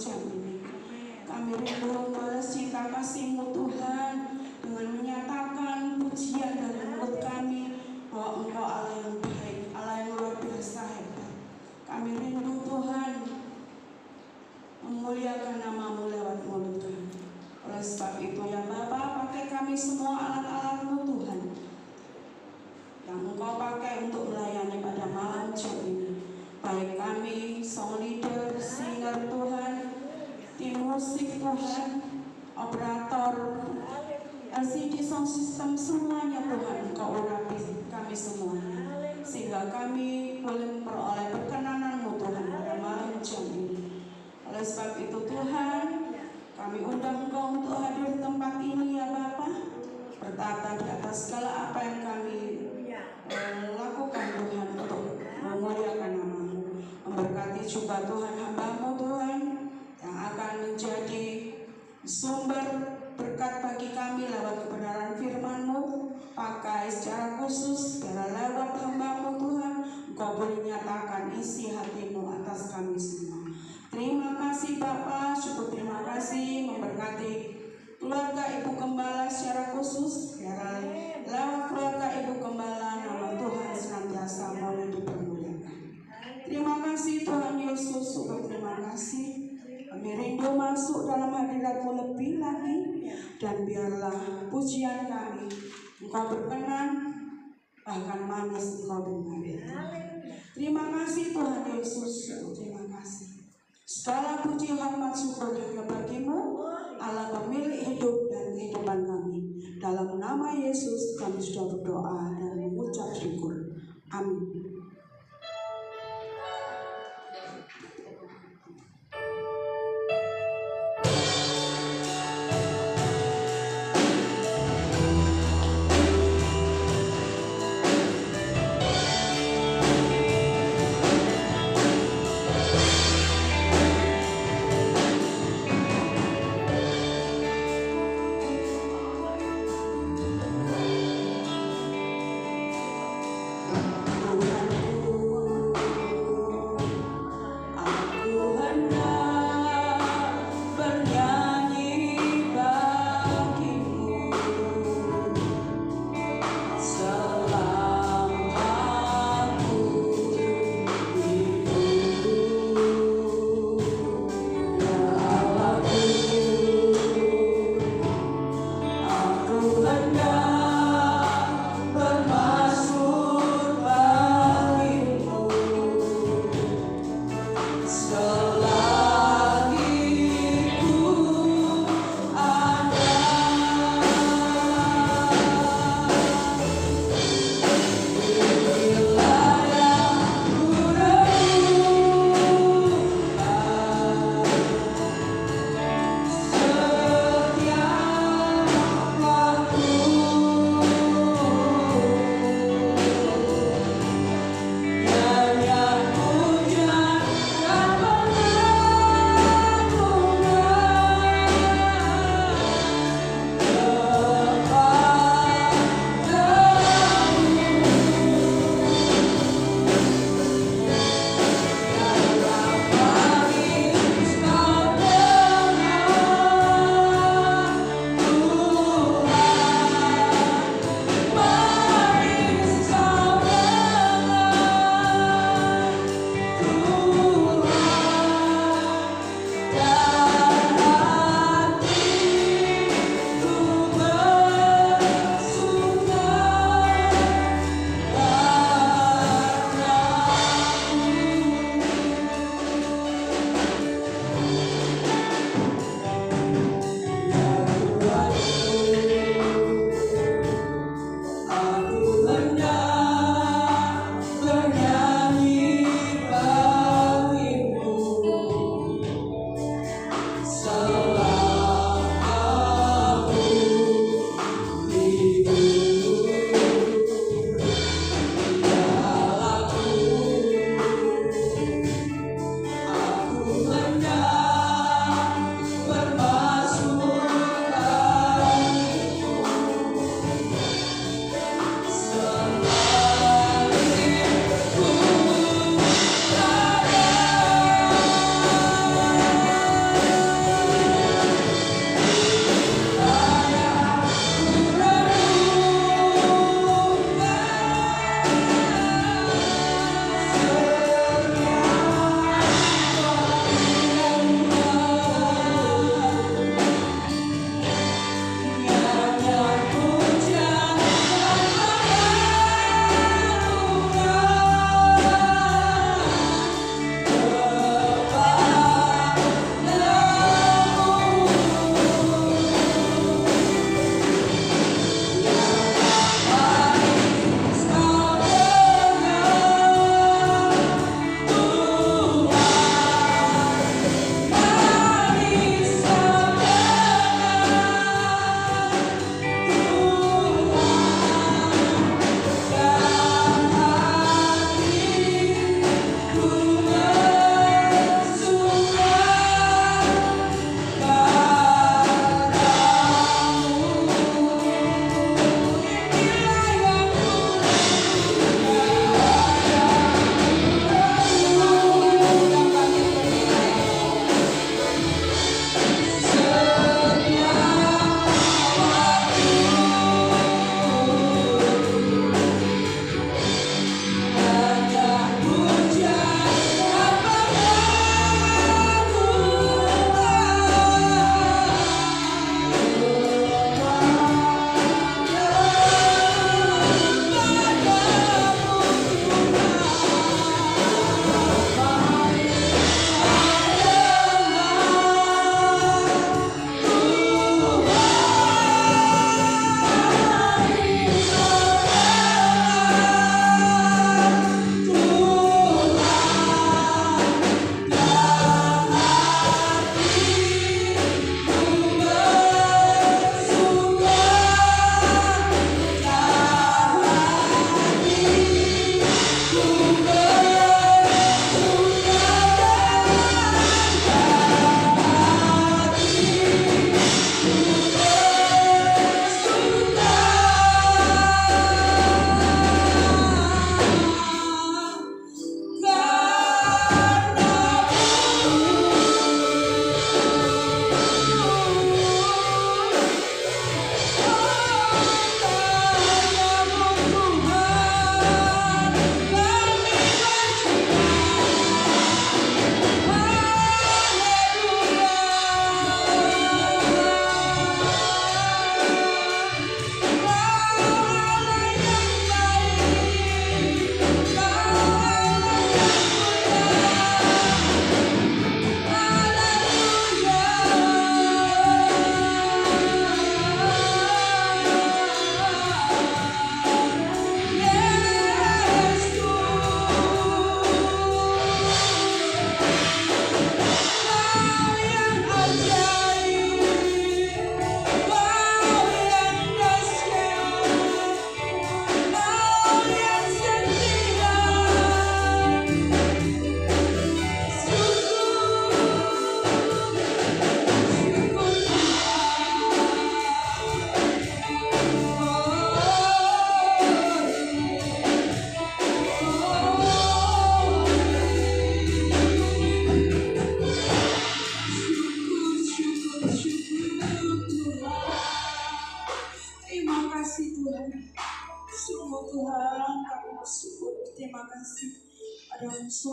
jam ini. Kami rindu membalas cinta kasih-Mu Tuhan dengan menyatakan pujian dari mulut kami bahwa Engkau Allah yang baik, Allah yang luar biasa hebat. Kami rindu Tuhan memuliakan nama-Mu lewat mulut kami. Oleh sebab itu ya Bapa, pakai kami semua alat-alat-Mu Tuhan yang Engkau pakai untuk melayani pada malam jam ini. Baik kami, song leader, singer Tuhan, tim musik Tuhan, operator, LCD sound system, semuanya Tuhan Engkau urapi kami semuanya, sehingga kami boleh memperoleh perkenanan-Mu Tuhan pada malam jam ini. Oleh sebab itu Tuhan, kami undang Engkau untuk hadir di tempat ini ya Bapa, bertata di atas segala apa yang kami lakukan Tuhan untuk memuliakan nama-Mu. Memberkati juga Tuhan hamba-Mu Tuhan yang akan menjadi sumber berkat bagi kami lewat kebenaran firman-Mu. Pakai secara khusus biar lewat hamba-Mu Tuhan Engkau boleh nyatakan isi hati-Mu atas kami semua. Terima kasih Bapa, syukur terima kasih. Memberkati keluarga Ibu Gembala secara khusus biar lewat keluarga Ibu Gembala nama Tuhan senantiasa boleh dipermuliakan. Terima kasih Tuhan Yesus, syukur terima kasih. Kami rindu masuk dalam hadirat-Mu lebih lagi, dan biarlah pujian kami Engkau berkenan, bahkan manis Engkau dengar. Terima kasih Tuhan Yesus, terima kasih. Segala puji hormat syukur hanya bagi-Mu, Allah pemilik hidup dan kehidupan kami. Dalam nama Yesus kami sudah berdoa dan mengucap syukur. Amin. Tuhan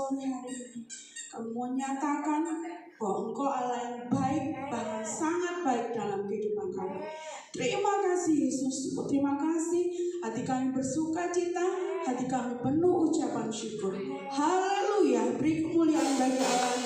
sore hari ini. Kami mau nyatakan bahwa Engkau Allah yang baik, bahkan sangat baik dalam kehidupan kami. Terima kasih Yesus, terima kasih. Hati kami bersuka cita, hati kami penuh ucapan syukur. Haleluya, beri kemuliaan bagi Allah.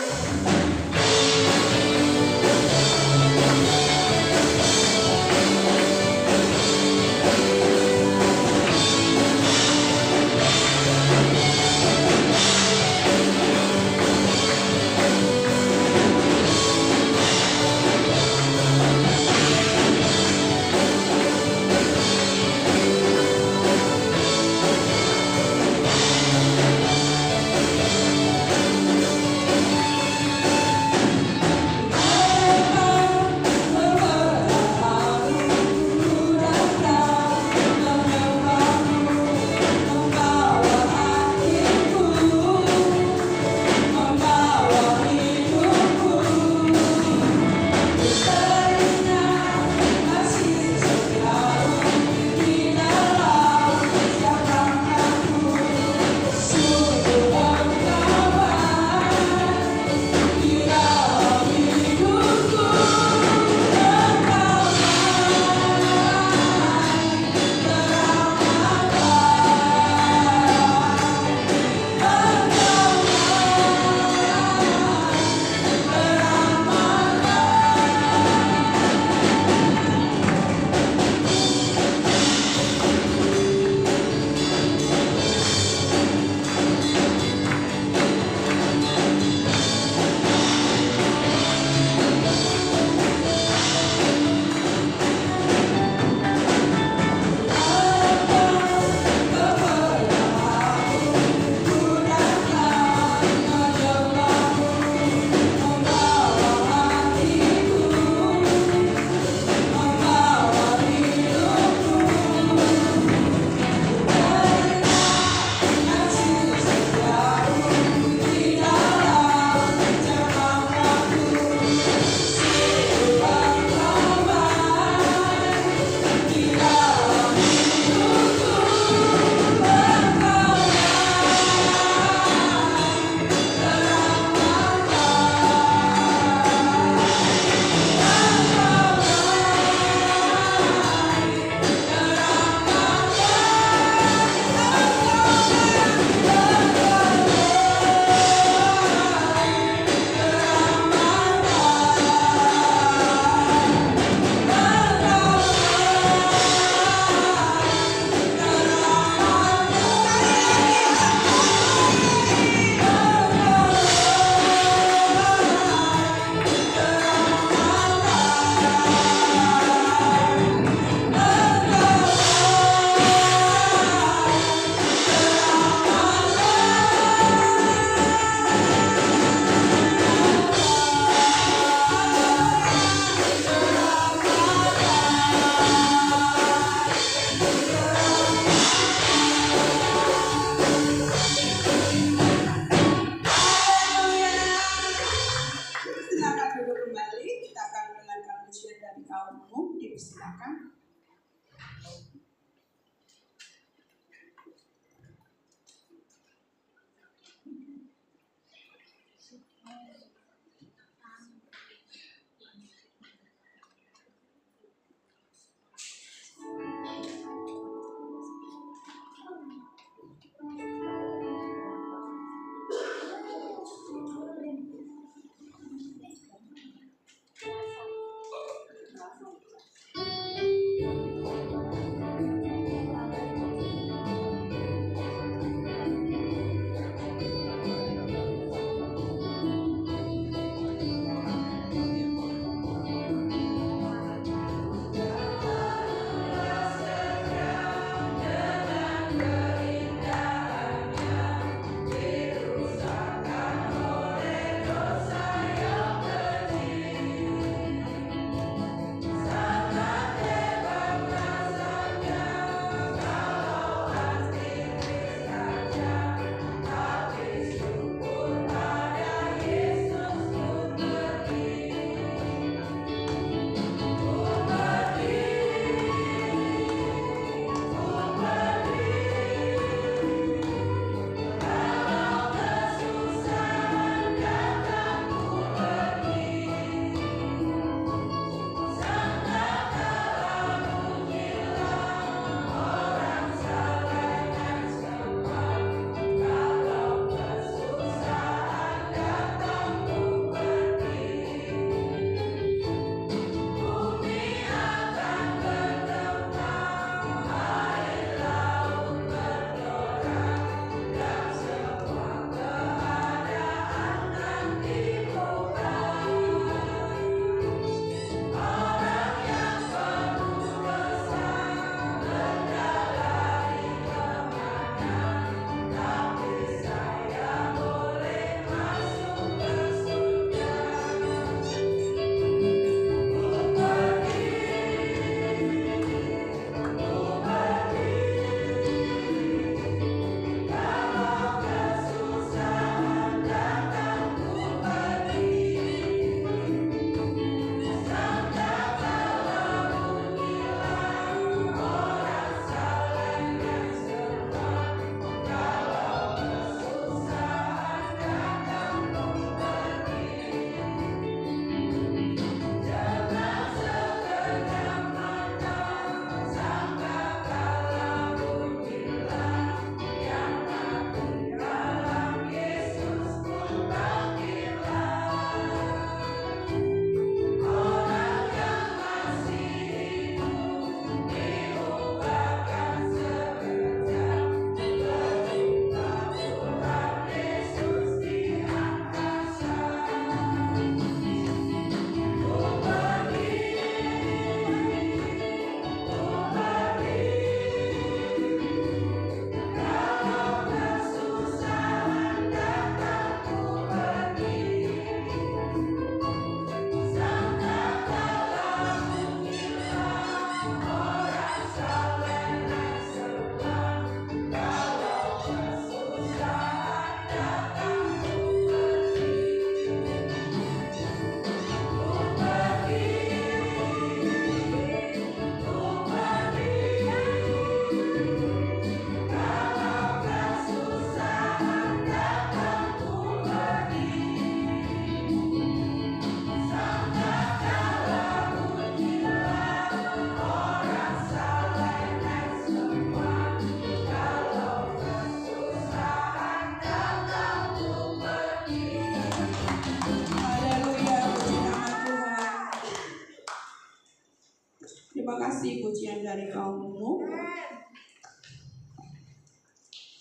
Terima kasih pujian dari kaum-Mu.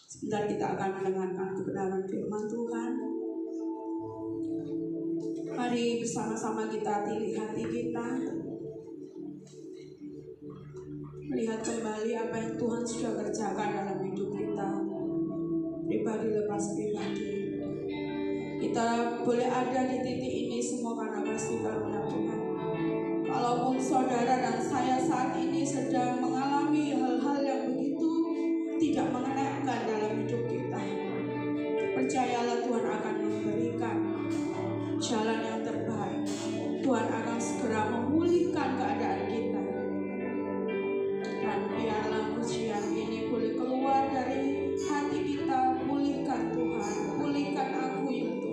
Sebentar kita akan mendengarkan kebenaran firman Tuhan. Mari bersama-sama kita pilih hati kita, melihat kembali apa yang Tuhan sudah kerjakan dalam hidup kita, pribadi lepas pribadi. Kita boleh ada di titik ini semua karena kasih karunia Tuhan. Kalaupun saudara dan saya saat ini sedang mengalami hal-hal yang begitu tidak mengenakan dalam hidup kita, percayalah Tuhan akan memberikan jalan yang terbaik. Tuhan akan segera memulihkan keadaan kita. Dan biarlah pujian ini boleh keluar dari hati kita. Pulihkan Tuhan, pulihkan aku ya Tuhan.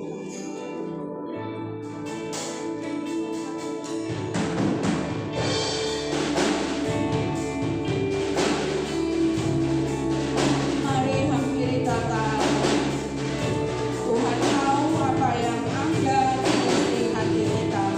Mari hampiri tata. Tuhan tahu apa yang ada di hati kita.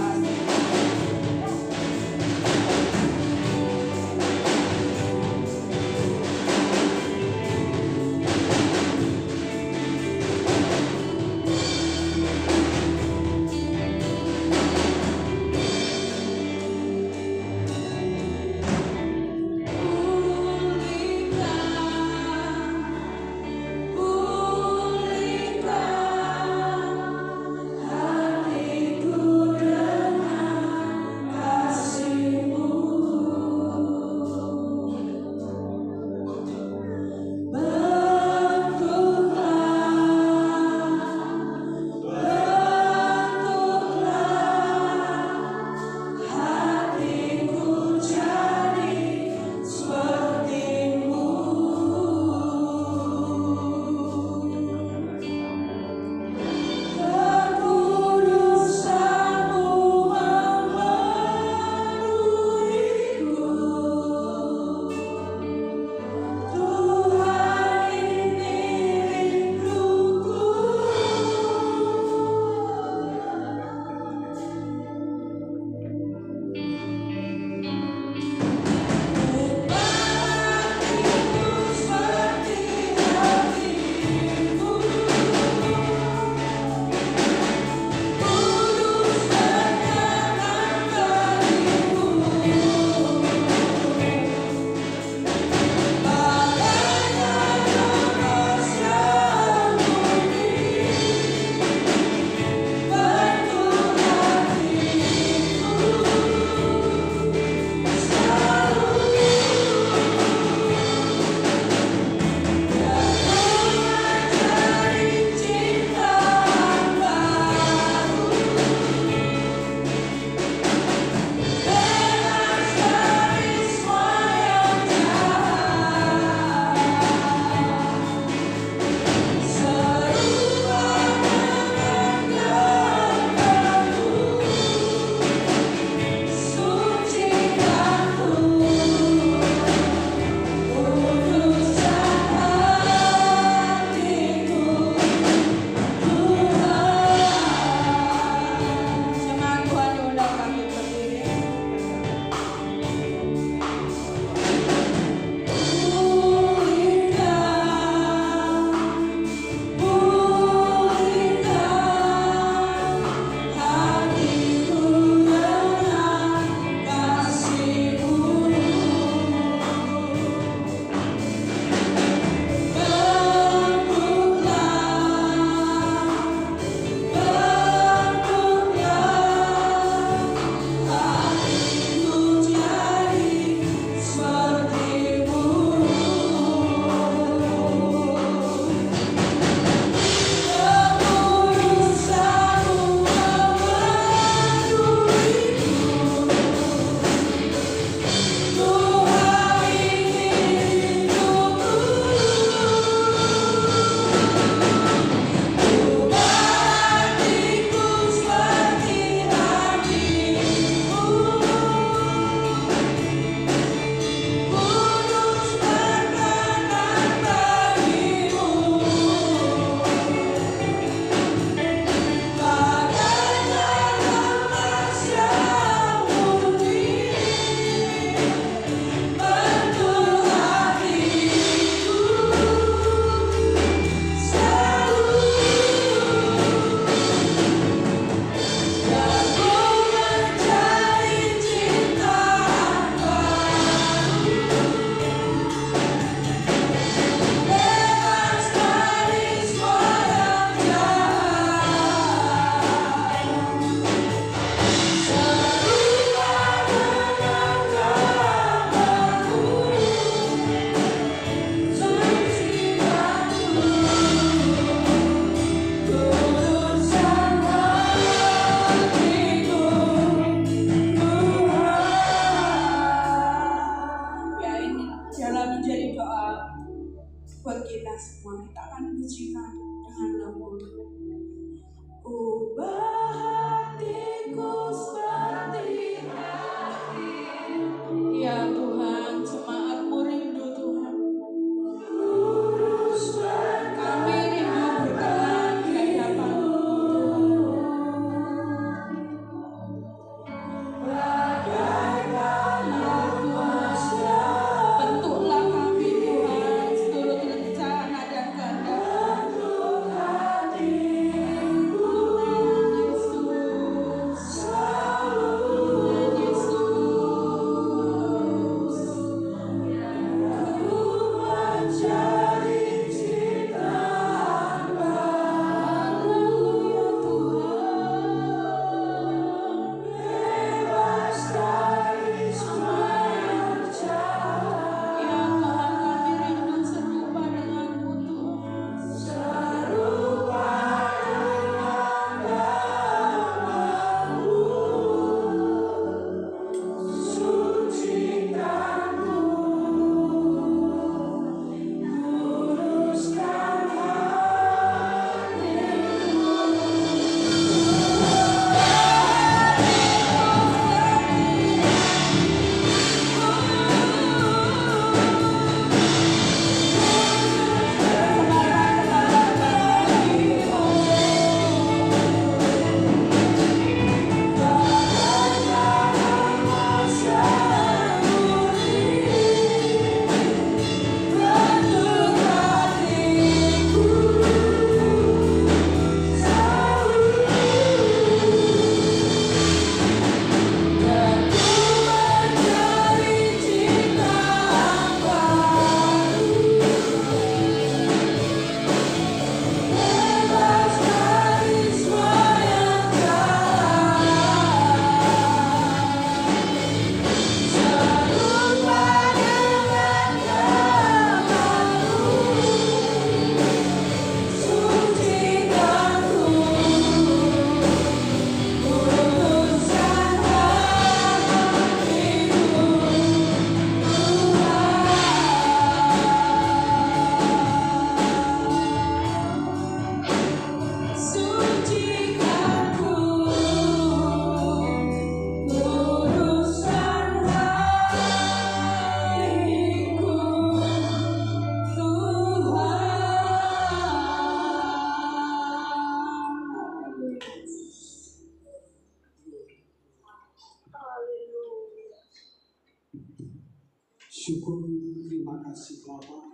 Syukur, terima kasih Bapa.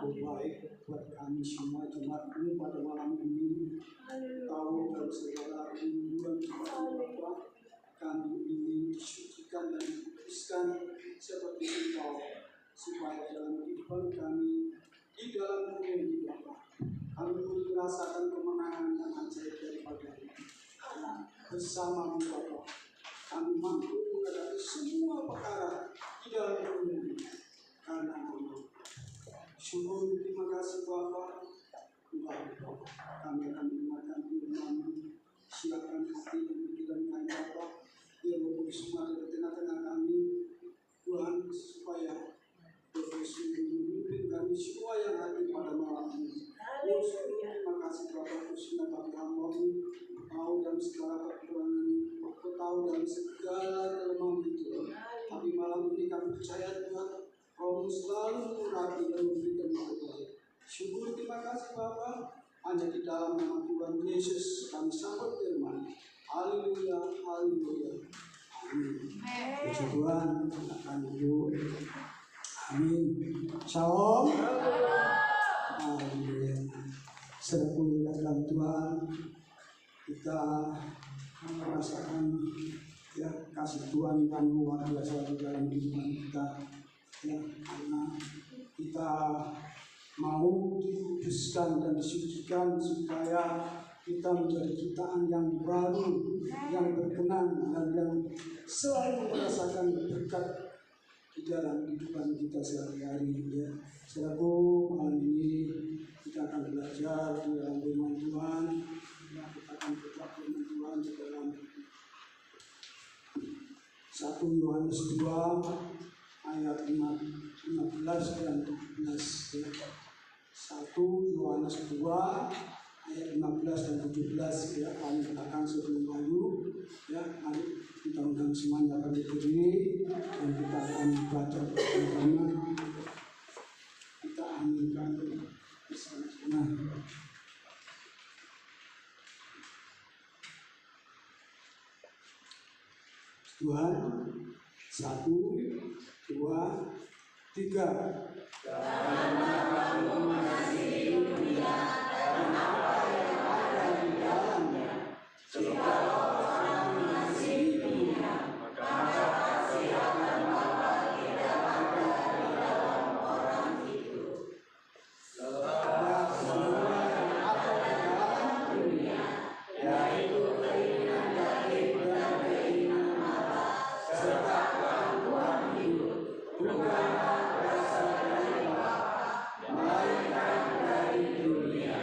Itu baik buat kami semua jemaatmu pada malam ini. Tahu dan segala rinduan Bapa, kami ingin disucikan dan dikuduskan seperti Engkau, supaya dalam kehidupan kami di dalam dunia ini Bapa, kami merasakan kemenangan yang ajaib daripada-Mu. Karena bersama-Mu Bapa, kami mampu menghadapi semua perkara di dalam dunia ini. Karena Engkau. Syukur, terima kasih Bapa. Kami akan mendengarkan firman-Mu. Siapkan hati dan pikiran kami Bapa. Biar Roh Kudus ada di tengah-tengah kami, Tuhan, supaya Roh Kudus memimpin kami semua yang hadir pada malam ini. Terima kasih Bapa, khususnya bagi hamba-Mu, tahu dalam segala kekurangan, tahu dalam segala kelemahan itu. Tapi malam ini kami percaya Tuhan, Kau selalu mengurapi dan memberikan yang terbaik. Syukur, terima kasih Bapa. Hanya di dalam nama Tuhan Yesus kami sambut firman. Haleluya, haleluya. Amin. Puji Tuhan, silakan duduk. Amin. Shalom. Haleluya. Sepujian Tuhan, kita merasakan ya kasih Tuhan yang luar biasa di dalam kehidupan kita. Ya, karena kita mau dikuduskan dan disucikan supaya kita menjadi ciptaan yang baru, yang berkenan dan yang selalu merasakan berkat di dalam kehidupan kita sehari-hari. Ya, saudaraku, malam ini kita akan belajar di dalam firman Tuhan. Ya, kita akan baca firman Tuhan di dalam 1 Yohanes 2 ayat 15 dan 17 ya. 1 Yohanes 2 ayat 15 dan 17 ya. Kami katakan sebelum lalu ya, mari kita undang semuanya berdiri dan kita akan baca bersama. Kita aminkan bersama-sama. Tuhan, 1, 2, 3. Karena kamu mengasihi dunia dan apa yang ada di dalamnya. Jikalau orang mengasihi dunia, maka kasih akan Bapa tidak ada di dalam orang itu. Sebab semua yang ada di dalam dunia, yaitu keinginan daging dan keinginan mata, serta gangguan hidup, bukanlah berasal dari Bapa, melainkan dari dunia.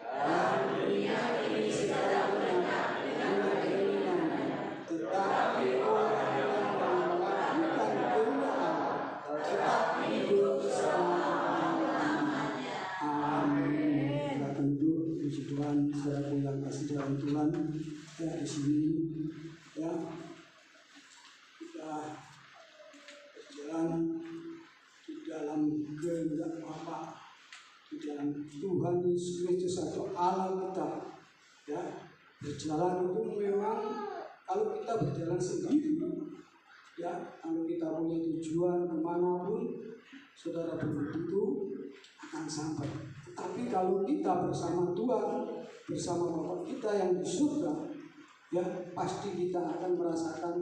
Dan dunia ini sedang lenyap dengan keinginannya, tetapi orang yang melakukan kehendak Allah tetap hidup selama-lamanya. Amin. Kita tentu puji Tuhan, saudara yang kasih dalam Tuhan ya, di sini ya kita berjalan di dalam kehendak Bapa, di dalam Tuhan Yesus Kristus atau Allah kita ya. Berjalan itu memang kalau kita berjalan sendiri ya, kalau kita punya tujuan kemanapun saudara begitu akan sampai. Tetapi kalau kita bersama Tuhan, bersama Bapa kita yang di surga ya, pasti kita akan merasakan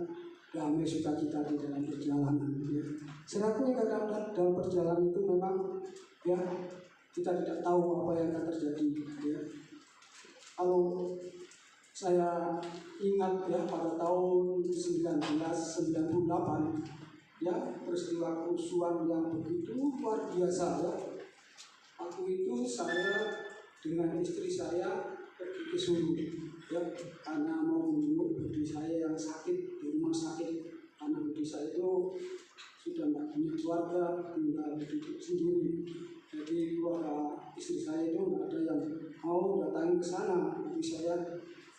damai sukacita di dalam perjalanan ya. Selaku yang kadang dalam perjalanan itu memang ya, kita tidak tahu apa yang akan terjadi ya. Kalau saya ingat ya, pada tahun 1998 ya, peristiwa kerusuhan yang begitu luar biasa ya. Waktu itu saya dengan istri saya pergi ke Solo ya, karena mau menjenguk budi saya yang sakit di rumah sakit. Karena budi saya itu sudah tidak punya keluarga, tinggal hidup sendiri. Jadi keluarga istri saya itu tidak ada yang mau datang ke sana. Jadi saya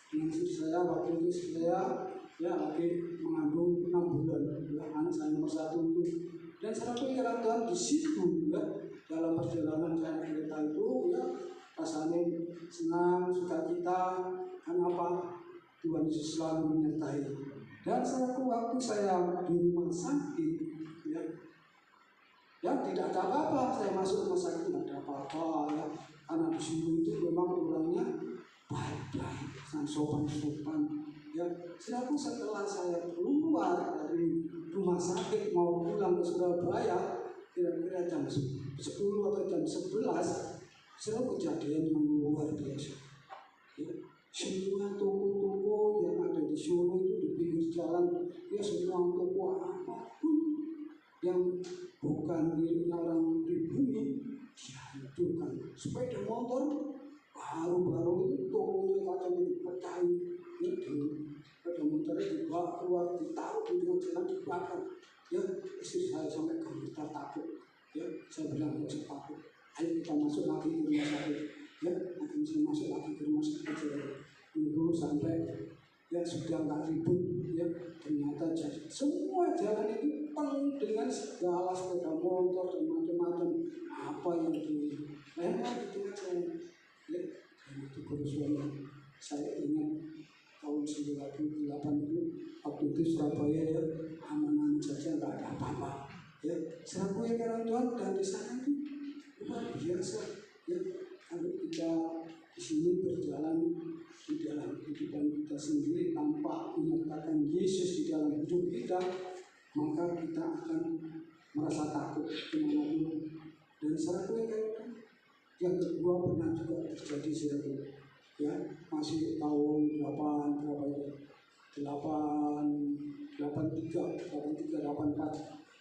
dengan istri saya, waktu itu istri saya ya lagi mengandung 6 bulan ya, anak saya nomor 1 itu. Dan saya pikirkan Tuhan di situ ya, dalam perjalanan saya kereta itu ya, rasanya senang, sukacita. Kenapa? Tuhan Yesus selalu menyertai. Dan waktu saya di rumah sakit ya, Ya tidak ada apa-apa, saya masuk rumah sakit tidak ada apa-apa ya. Karena di sini itu memang orangnya baik-baik, sangat sopan-sopan. Ya, setelah saya keluar dari rumah sakit mau pulang ke Surabaya, kira-kira jam 10 atau jam 11, saya kejadian yang luar biasa. Ya, semua toko-toko yang ada di Solo itu di pinggir jalan, ya semua toko apapun yang bukan milik orang pribumi dihancurkan. Sepeda motor baru-baru itu tokonya kacanya dipecahin, sepeda motornya dibawa keluar, ditaruh di tengah jalan, dibakar. Ya, istri saya sampai gemetar takut. Ya, saya bilang nggak usah takut, ayo kita masuk lagi ke rumah sakit. Ya, nanti saya masuk lagi ke rumah sakit. Saya tunggu sampai ya sudah nggak ribut. Ya, ternyata jadi semua jalan itu penuh dengan segala sepeda motor dan macam-macam apa yang memang itu aja. Ya, dan itu kerusuhan. Saya ingat tahun 98 itu waktu itu Surabaya ya aman-aman saja, nggak ada apa-apa. Ya, Surabaya karena Tuhan dan di sana itu luar biasa. Ya, kalau kita di sini berjalan di dalam kehidupan kita sendiri tanpa menyertakan Yesus di dalam hidup kita, maka kita akan merasa takut kemanapun. Dan Surabaya kan yang kedua pernah juga terjadi Surabaya. Ya, masih tahun 83, 84.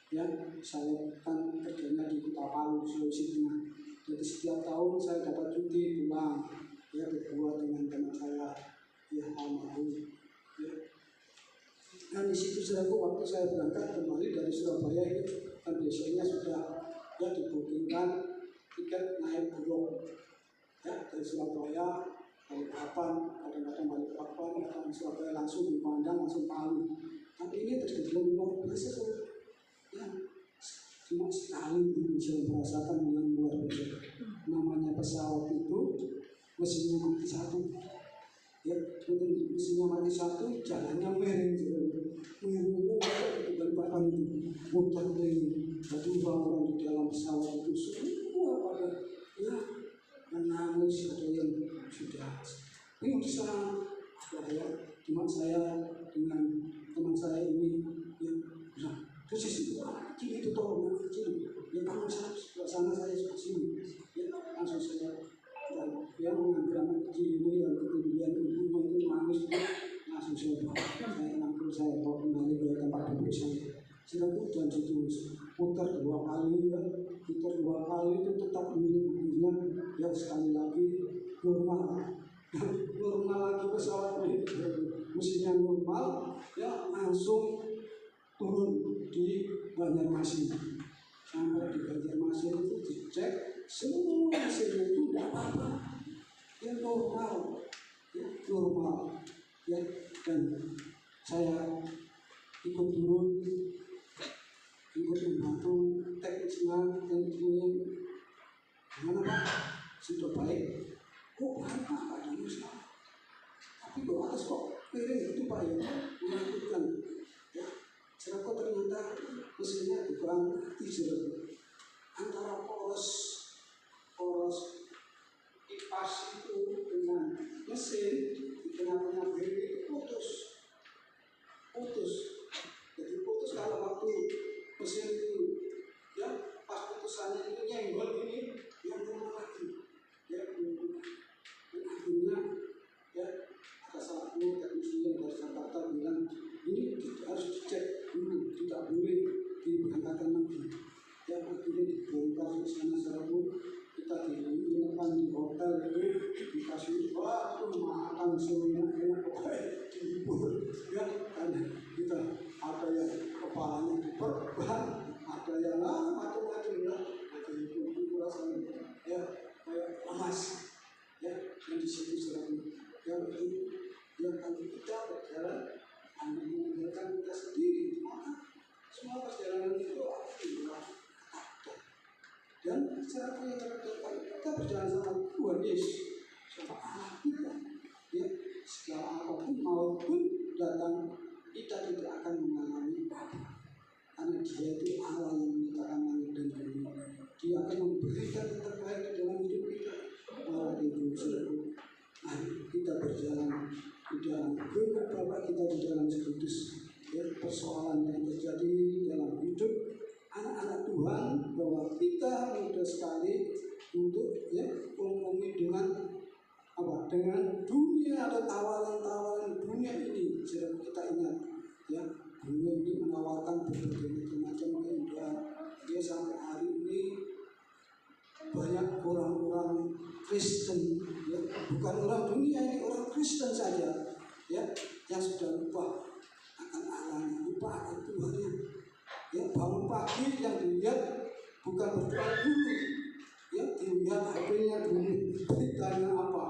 Ya, saya kan kerjanya di Kota Palu, Sulawesi Tengah. Jadi setiap tahun saya dapat cuti pulang, ya berdua dengan teman saya, ya almarhum. Ya. Dan di situ waktu saya berangkat kembali dari Surabaya itu kan biasanya sudah ya dibukingkan tiket naik burung. Ya, dari Surabaya Balikpapan, kadang-kadang Balikpapan, kadang Surabaya langsung dipandang langsung Palu. Tapi ini terjadi luar biasa. Ya, cuma sekali bisa merasakan yang luar biasa. Namanya pesawat itu mesinnya mati satu. Ya, mesinnya mati satu, jalannya miring, Balikpapan itu muter keliling. Jadi orang di dalam pesawat itu semua pada ya menangis, ada yang sudah pingsan, ada ya. Cuma saya dengan teman saya ini yang bilang, terus itu kecil itu tolong yang kecil, ya kamu sebelah sana saya sebelah sini. Ya, langsung saya dan yang mengambil anak kecil ini yang kemudian ibunya itu nangis, langsung saya bawa kembali ke tempat duduk saya. Setelah itu dan situ putar 2 kali ya, putar 2 kali itu tetap miring ya sekali lagi normal lagi pesawatnya, mesinnya normal ya langsung turun di Banjarmasin. Sampai di Banjarmasin itu dicek semua mesinnya itu tidak apa-apa, ya normal ya. Dan saya ikut turun, ikut membantu teknisnya gimana Pak, sudah baik kok baik Pak, nggak ada masalah, tapi ke atas kok piring itu Pak ya menakutkan ya. Serapa ternyata mesinnya bukan mati, antara poros kipas itu dengan mesin di tengah-tengah piring itu putus. Jadi putus kalau waktu mesin itu ya pas putusannya itu nyenggol ini yang normal lagi ya. Dan akhirnya ya ada satu teknisi yang dari Jakarta bilang ini harus dicek dulu, tidak boleh diberangkatkan lagi. Ya akhirnya dibongkar di sana serabut, kita diinapkan di hotel itu dikasih makan semuanya enak pokoknya dihibur ya. Karena kita ada yang kepalanya diperban, ada yang macam-macam ya, ada yang itu rasanya ya kayak lemas ya. Dan di situ serabut ya itu yang kalau kita berjalan hanya mengandalkan kita sendiri, maka semua perjalanan itu ada. Dan secara penyelenggaraan kita berjalan sama Tuhan Yesus, sama Allah kita. Ya, segala apapun maupun datang, kita tidak akan mengalami apa, karena Dia itu Allah yang menciptakan langit dan bumi. Dia akan memberikan yang terbaik di dalam hidup kita. Mari Ibu Saudara, mari kita berjalan di dalam kehendak Bapa kita di dalam Kudus. Ya, persoalan yang terjadi dalam hidup anak-anak Tuhan, bahwa kita mudah sekali untuk kompromi dengan dengan dunia atau tawaran-tawaran dunia ini. Sudah kita ingat ya, dunia ini menawarkan berbagai macam keindahan. Ya, sampai hari ini banyak orang-orang Kristen, ya, bukan orang dunia ini, orang Kristen saja, ya, yang sudah lupa akan Allahnya, lupa akan Tuhannya. Ya, bangun pagi yang dilihat bukan berdoa dulu, ya, dilihat HP-nya dulu, beritanya apa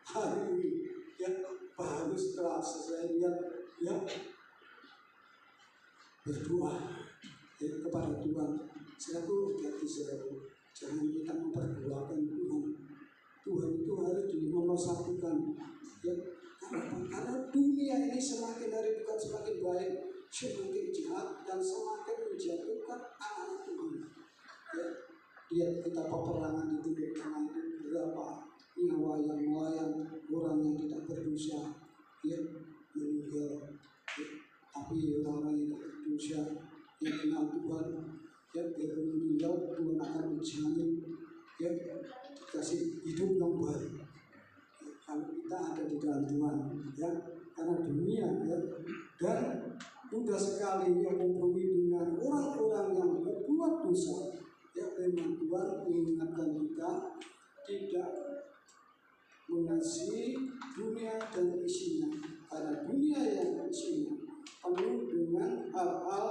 hari ini, ya, baru setelah selesai lihat, ya, berdoa ya, kepada Tuhan. Selalu hati selalu, jangan kita memperduakan Tuhan. Tuhan itu harus dinomorsatukan, ya. Karena dunia ini semakin hari bukan semakin baik, semakin jahat dan semakin menjatuhkan anak Tuhan. Ya, lihat kita peperangan di Timur Tengah itu berapa nyawa yang melayang, orang yang tidak berdosa, ya, meninggal. Ya, tapi orang-orang yang tidak berdosa yang kenal Tuhan, ya, biar meninggal Tuhan akan menjamin, ya, dikasih hidup yang baru. Kalau kita ada di dalam Tuhan, ya, karena dunia, ya, dan mudah sekali yang kompromi dengan orang-orang yang berbuat dosa. Ya, firman Tuhan mengingatkan kita tidak mengasihi dunia dan isinya, karena dunia yang isinya penuh dengan hal-hal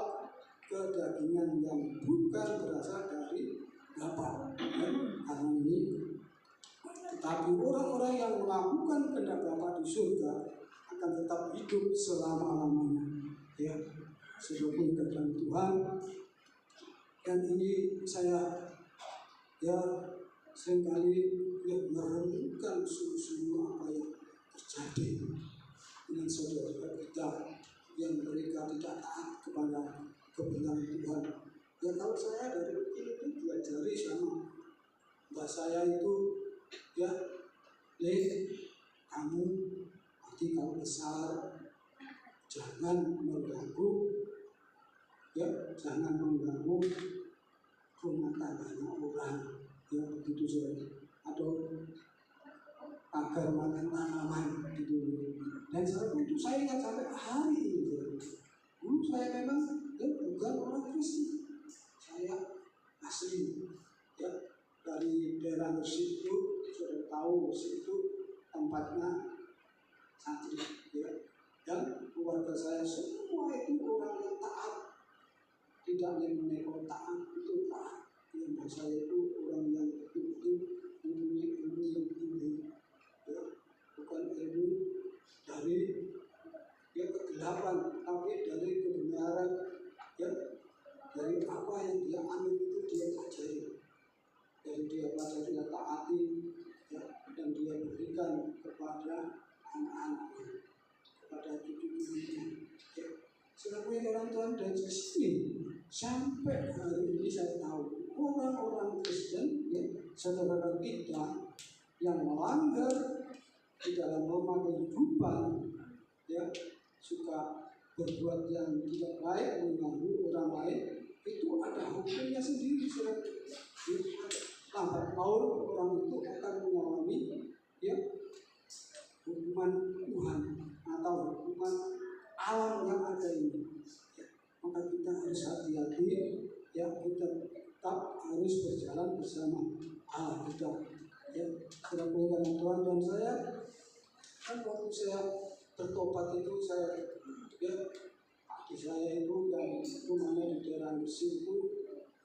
kedagingan yang bukan berasal dari Bapa. Ya, karena ini, tetapi orang-orang yang melakukan kehendak Bapa di surga akan tetap hidup selama-lamanya. Ya, sebagai kehendak Tuhan. Dan ini saya, ya, seringkali ya, merenungkan sungguh-sungguh apa yang terjadi dengan saudara kita yang mereka tidak taat kepada kebenaran Tuhan. Ya, kalau saya dari kecil itu diajari sama mbak saya itu, ya, kamu nanti kalau besar jangan mengganggu, ya, jangan mengganggu rumah tangganya orang, ya, begitu saja. Atau agar makan tanaman gitu. Dan saat itu saya ingat sampai hari ini. Dulu saya memang bukan orang Kristen, saya asli, ya, dari daerah Gresik itu, sudah tahu Gresik itu tempatnya santri, ya. Dan keluarga saya semua itu orang yang taat, tidak yang menekor taat, itu taat. Yang saya itu orang yang betul-betul mempunyai ilmu yang tinggi, ya, bukan ilmu dari, ya, kegelapan, tapi dari kebenaran, ya, dari apa yang dia ambil itu dia pelajari, dari dia pelajari, dia taati, ya, dan dia berikan kepada anak-anaknya, kepada cucu-cucunya, ya. Selalu orang Tuhan dari sini sampai hari ini saya tahu orang-orang Kristen, ya, saudara kita yang melanggar di dalam norma kehidupan, ya, suka berbuat yang tidak baik, mengganggu orang lain, itu ada hukumnya sendiri. Lambat laun orang itu akan mengalami, ya, hukuman Tuhan atau hukuman alam yang ada ini. Ya, maka kita harus hati-hati, ya, kita tetap harus berjalan bersama Allah kita, ya, dengan Tuhan. Dan saya kan waktu saya bertobat itu, saya, ya, adik saya itu yang rumahnya di daerah Gresik itu,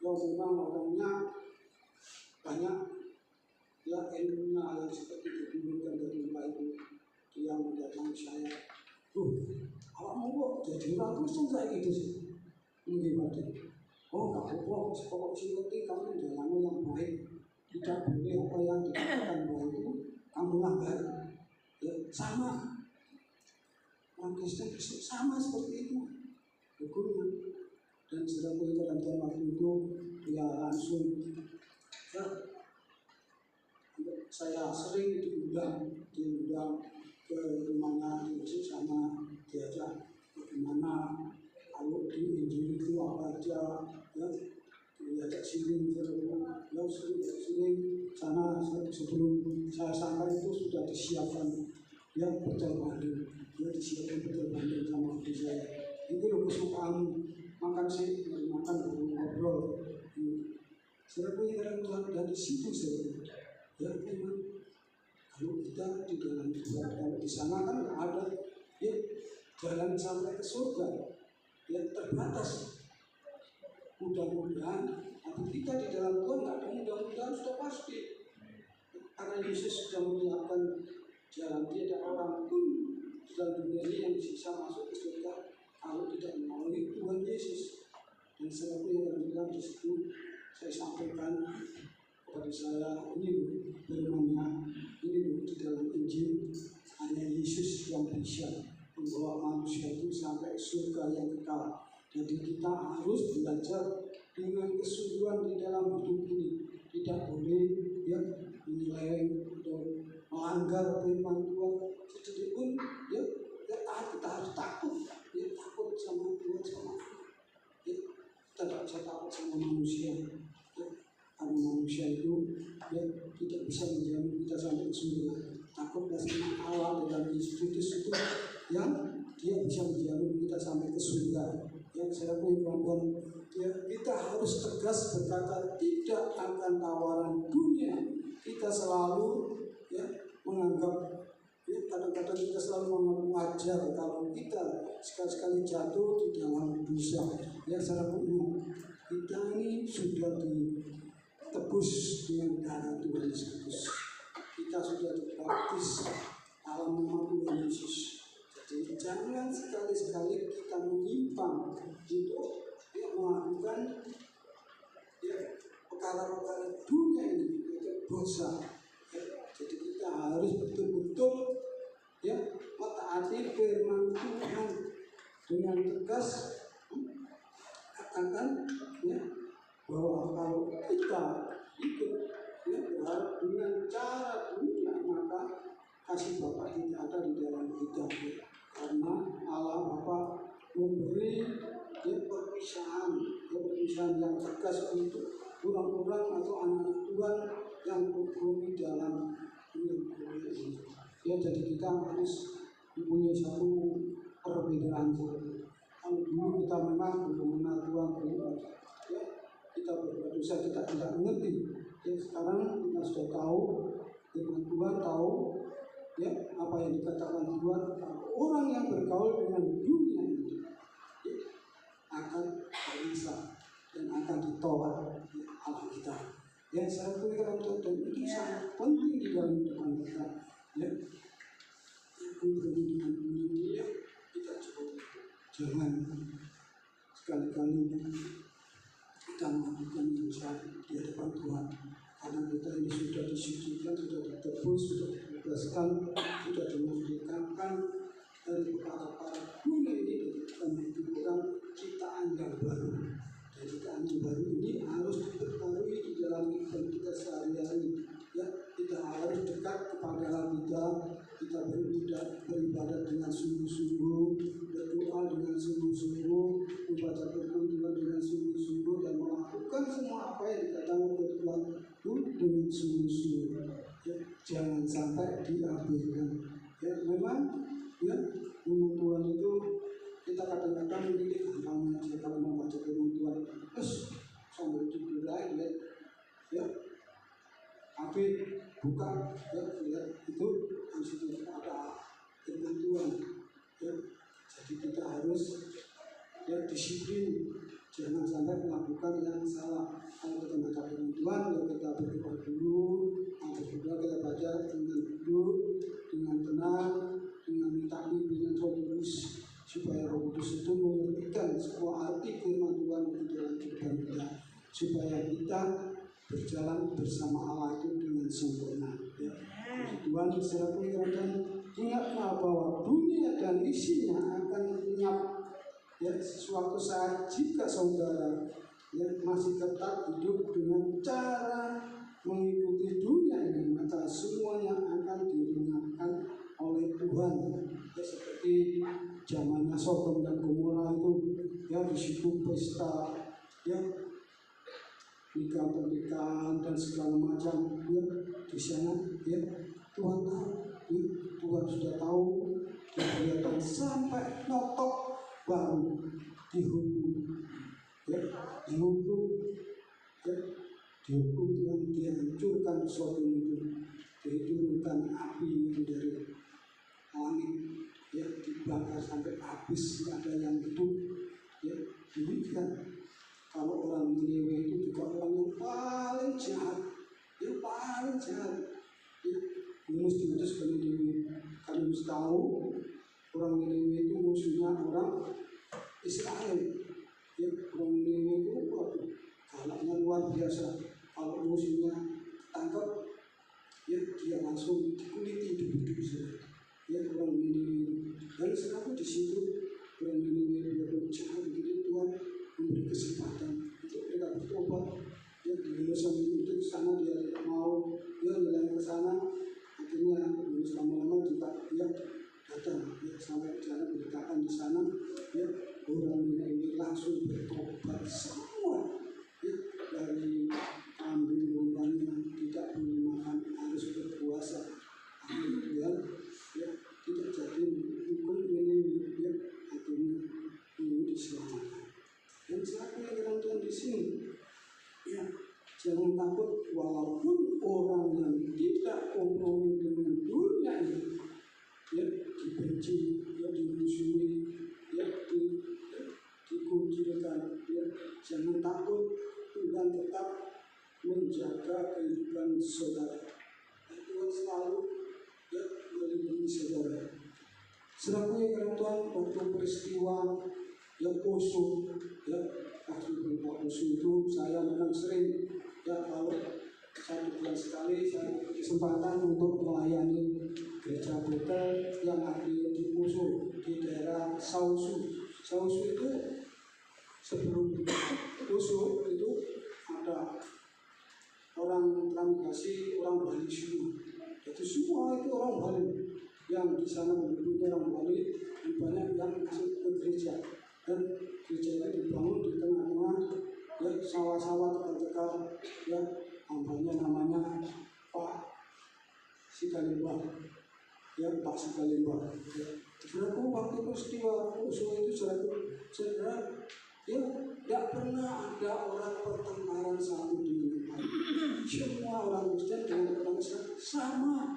yang memang orangnya banyak, ya, ilmunya yang seperti diberikan dari Mbak itu. Dia mendatangi saya, kamu kok jadi orang Kristen saya gitu sih, gimana? Oh, gak apa-apa, pokok sih penting kamu jalan yang baik, tidak boleh apa yang dikatakan bahwa itu kamu langgar. Ya, sama orang Kristen sama seperti itu hukumnya. Dan setelah dalam waktu itu dia langsung Ya, saya sering diundang ke rumahnya Yesus sama diajak bagaimana kalau di Injil itu apa aja, ya diajak sini ya sering sana sebelum saya sampai itu sudah disiapkan ya betul banding, ya disiapkan betul banding sama adik saya. Itu loh kesukaan makan sih, makan ngobrol. Saya punya orang dari situ saya. Ya memang kalau kita di dalam Tuhan, kalau di sana kan ada ya jalan sampai ke surga ya terbatas. Mudah-mudahan tapi kita di dalam Tuhan nggak ada mudah-mudahan sudah pasti, karena Yesus sudah menyiapkan jalan. Tidak orang pun di dalam dunia ini yang bisa masuk ke surga kalau tidak melalui Tuhan Yesus. Dan saya punya bilang di situ, saya sampaikan kepada saya, ini firman-Nya, ini di dalam Injil hanya Yesus yang bisa membawa manusia itu sampai surga yang kekal. Jadi kita harus belajar dengan kesungguhan di dalam hidup ini. Tidak boleh ya menyeleweng atau melanggar firman Tuhan sedikit pun. Ya kita harus takut, ya takut sama Tuhan, sama ya, kita tidak bisa takut sama manusia. Karena manusia itu ya tidak bisa menjamin kita sampai ke surga. Takutlah sama Allah dan Yesus itu yang dia bisa menjamin kita sampai ke surga. Yang saya punya kawan-kawan, ya kita harus tegas berkata tidak akan tawaran dunia. Kita selalu ya menganggap ya kadang-kadang kita selalu mengajar kalau kita sekali-sekali jatuh di dalam dosa. Ya saya punya kita ini sudah ditebus dengan darah Tuhan Yesus. Kita sudah dibaptis dalam nama Tuhan Yesus. Jadi jangan sekali-sekali kita menyimpang untuk melakukan perkara-perkara dunia ini, dosa. Jadi kita harus betul-betul mentaati firman Tuhan dengan tegas, katakan bahwa kalau kita ikut berharap dengan cara dunia, maka kasih Bapa tidak ada di dalam kita. Karena Allah Bapa memberi perpisahan yang tegas untuk orang-orang atau anak Tuhan yang berkompromi dalam dunia ini. Ya, jadi kita harus mempunyai satu perbedaan. Kalau dulu kita memang belum mengenal Tuhan, ya kita berbuat dosa, kita tidak mengerti. Ya, sekarang kita sudah tahu firman Tuhan, tahu ya apa yang dikatakan Tuhan. Orang yang bergaul dengan dunia ini ya, akan bisa dan akan ditolak Allah kita. Ya, saya punya dan itu sangat penting di dalam Tuhan kita. Ya, untuk dengan dunia kita coba jangan sekali-kali kita melakukan dosa di hadapan Tuhan. Karena kita ini sudah disucikan, sudah ditebus, sudah dibebaskan, sudah dimerdekakan dari perkara-perkara dunia ini, dan diberikan ciptaan yang baru. Dan ciptaan yang baru ini harus diperbarui di dalam kehidupan kita sehari-hari. Ya, kita harus dekat kepada Allah kita beribadah dengan sungguh-sungguh, berdoa dengan sungguh-sungguh, membaca firman Tuhan dengan sungguh-sungguh, dan melakukan semua apa yang dikatakan oleh Tuhan itu dengan sungguh-sungguh. Ya, jangan sampai diabaikan. Ya, memang ya firman Tuhan itu kita kadang-kadang ini gampang saja kalau membaca firman Tuhan, terus sambil tidur lain ya. Tapi buka ya lihat itu di situ ada firman Tuhan. Ya, jadi kita harus ya disiplin, jangan sampai melakukan yang salah. Kalau kita baca firman Tuhan, ya kita berdoa dulu, berdoa kita baca dengan duduk, dengan tenang, dengan minta bimbingan Roh Kudus, supaya Roh Kudus itu mengertikan semua arti firman Tuhan di dalam kehidupan kita, supaya kita berjalan bersama Allah itu dengan sempurna. Ya. Tuhan secara pengertian ingatlah bahwa dunia dan isinya akan lenyap ya suatu saat jika saudara ya masih tetap hidup dengan cara mengikuti dunia ini, maka semuanya akan diringankan oleh Tuhan. Ya, seperti zamannya Sodom dan Gomora itu, ya di situ pesta, ya nikah pernikahan dan segala macam, ya di sana, ya Tuhan tahu, ya, Tuhan sudah tahu, dibiarkan sampai notok baru dihukum, ya dihukum, ya dihukum Tuhan, dihancurkan Sodom itu, diturunkan api yang dari langit, ya dibakar sampai habis, tidak ada yang hidup, ya demikian. Kalau orang Niniwe itu juga orang yang paling jahat, ya paling jahat, ya Yunus diutus ke Niniwe, karena Yunus tahu orang Niniwe itu musuhnya orang Israel, ya orang Niniwe itu waduh, galaknya luar biasa. Kalau musuhnya tangkap, ya dia langsung dikuliti hidup-hidup saja. Ya orang Niniwe, dan sekarang di situ orang Niniwe dia jahat begitu, Tuhan memberi kesempatan untuk mereka bertobat. Ya Yunus itu ke sana dia tidak mau, dia jalan ke sana, akhirnya Yunus lama-lama juga dia datang, ya sampai jalan beritakan di sana, ya orang Niniwe langsung bertobat semua, ya dari kambing dombanya tidak boleh makan, harus berpuasa. Akhirnya ya tidak jadi hukum ini, ya akhirnya ini diselamatkan. Dan selanjutnya dalam Tuhan di sini, ya jangan takut walaupun orang yang tidak kompromi dengan dunia ini, ya dibenci, ya dimusuhi, ya dikucilkan, ya jangan takut, Tuhan tetap menjaga kehidupan saudara. Tuhan selalu ya melindungi saudara. Selaku yang Tuhan waktu peristiwa yang Poso, ya waktu Poso itu saya memang sering, ya kalau 1 bulan sekali saya kesempatan untuk melayani gereja Betel yang ada di Poso, di daerah Sausu. Sausu itu sebelum Poso itu ada orang transmigrasi, orang Bali semua. Jadi semua itu orang Bali yang di sana penduduknya orang Bali, dan banyak yang masuk ke gereja. Dan gereja itu dibangun di tengah-tengah, ya sawah-sawah tegal-tegal, ya hambanya namanya Pak Sikalimbah, ya Pak Sikalimbah. Ya. Saudaraku, waktu peristiwa Poso itu saudara, ya tidak pernah ada orang pertengkaran satu dengan yang lain. Semua orang Kristen dengan orang Islam sama.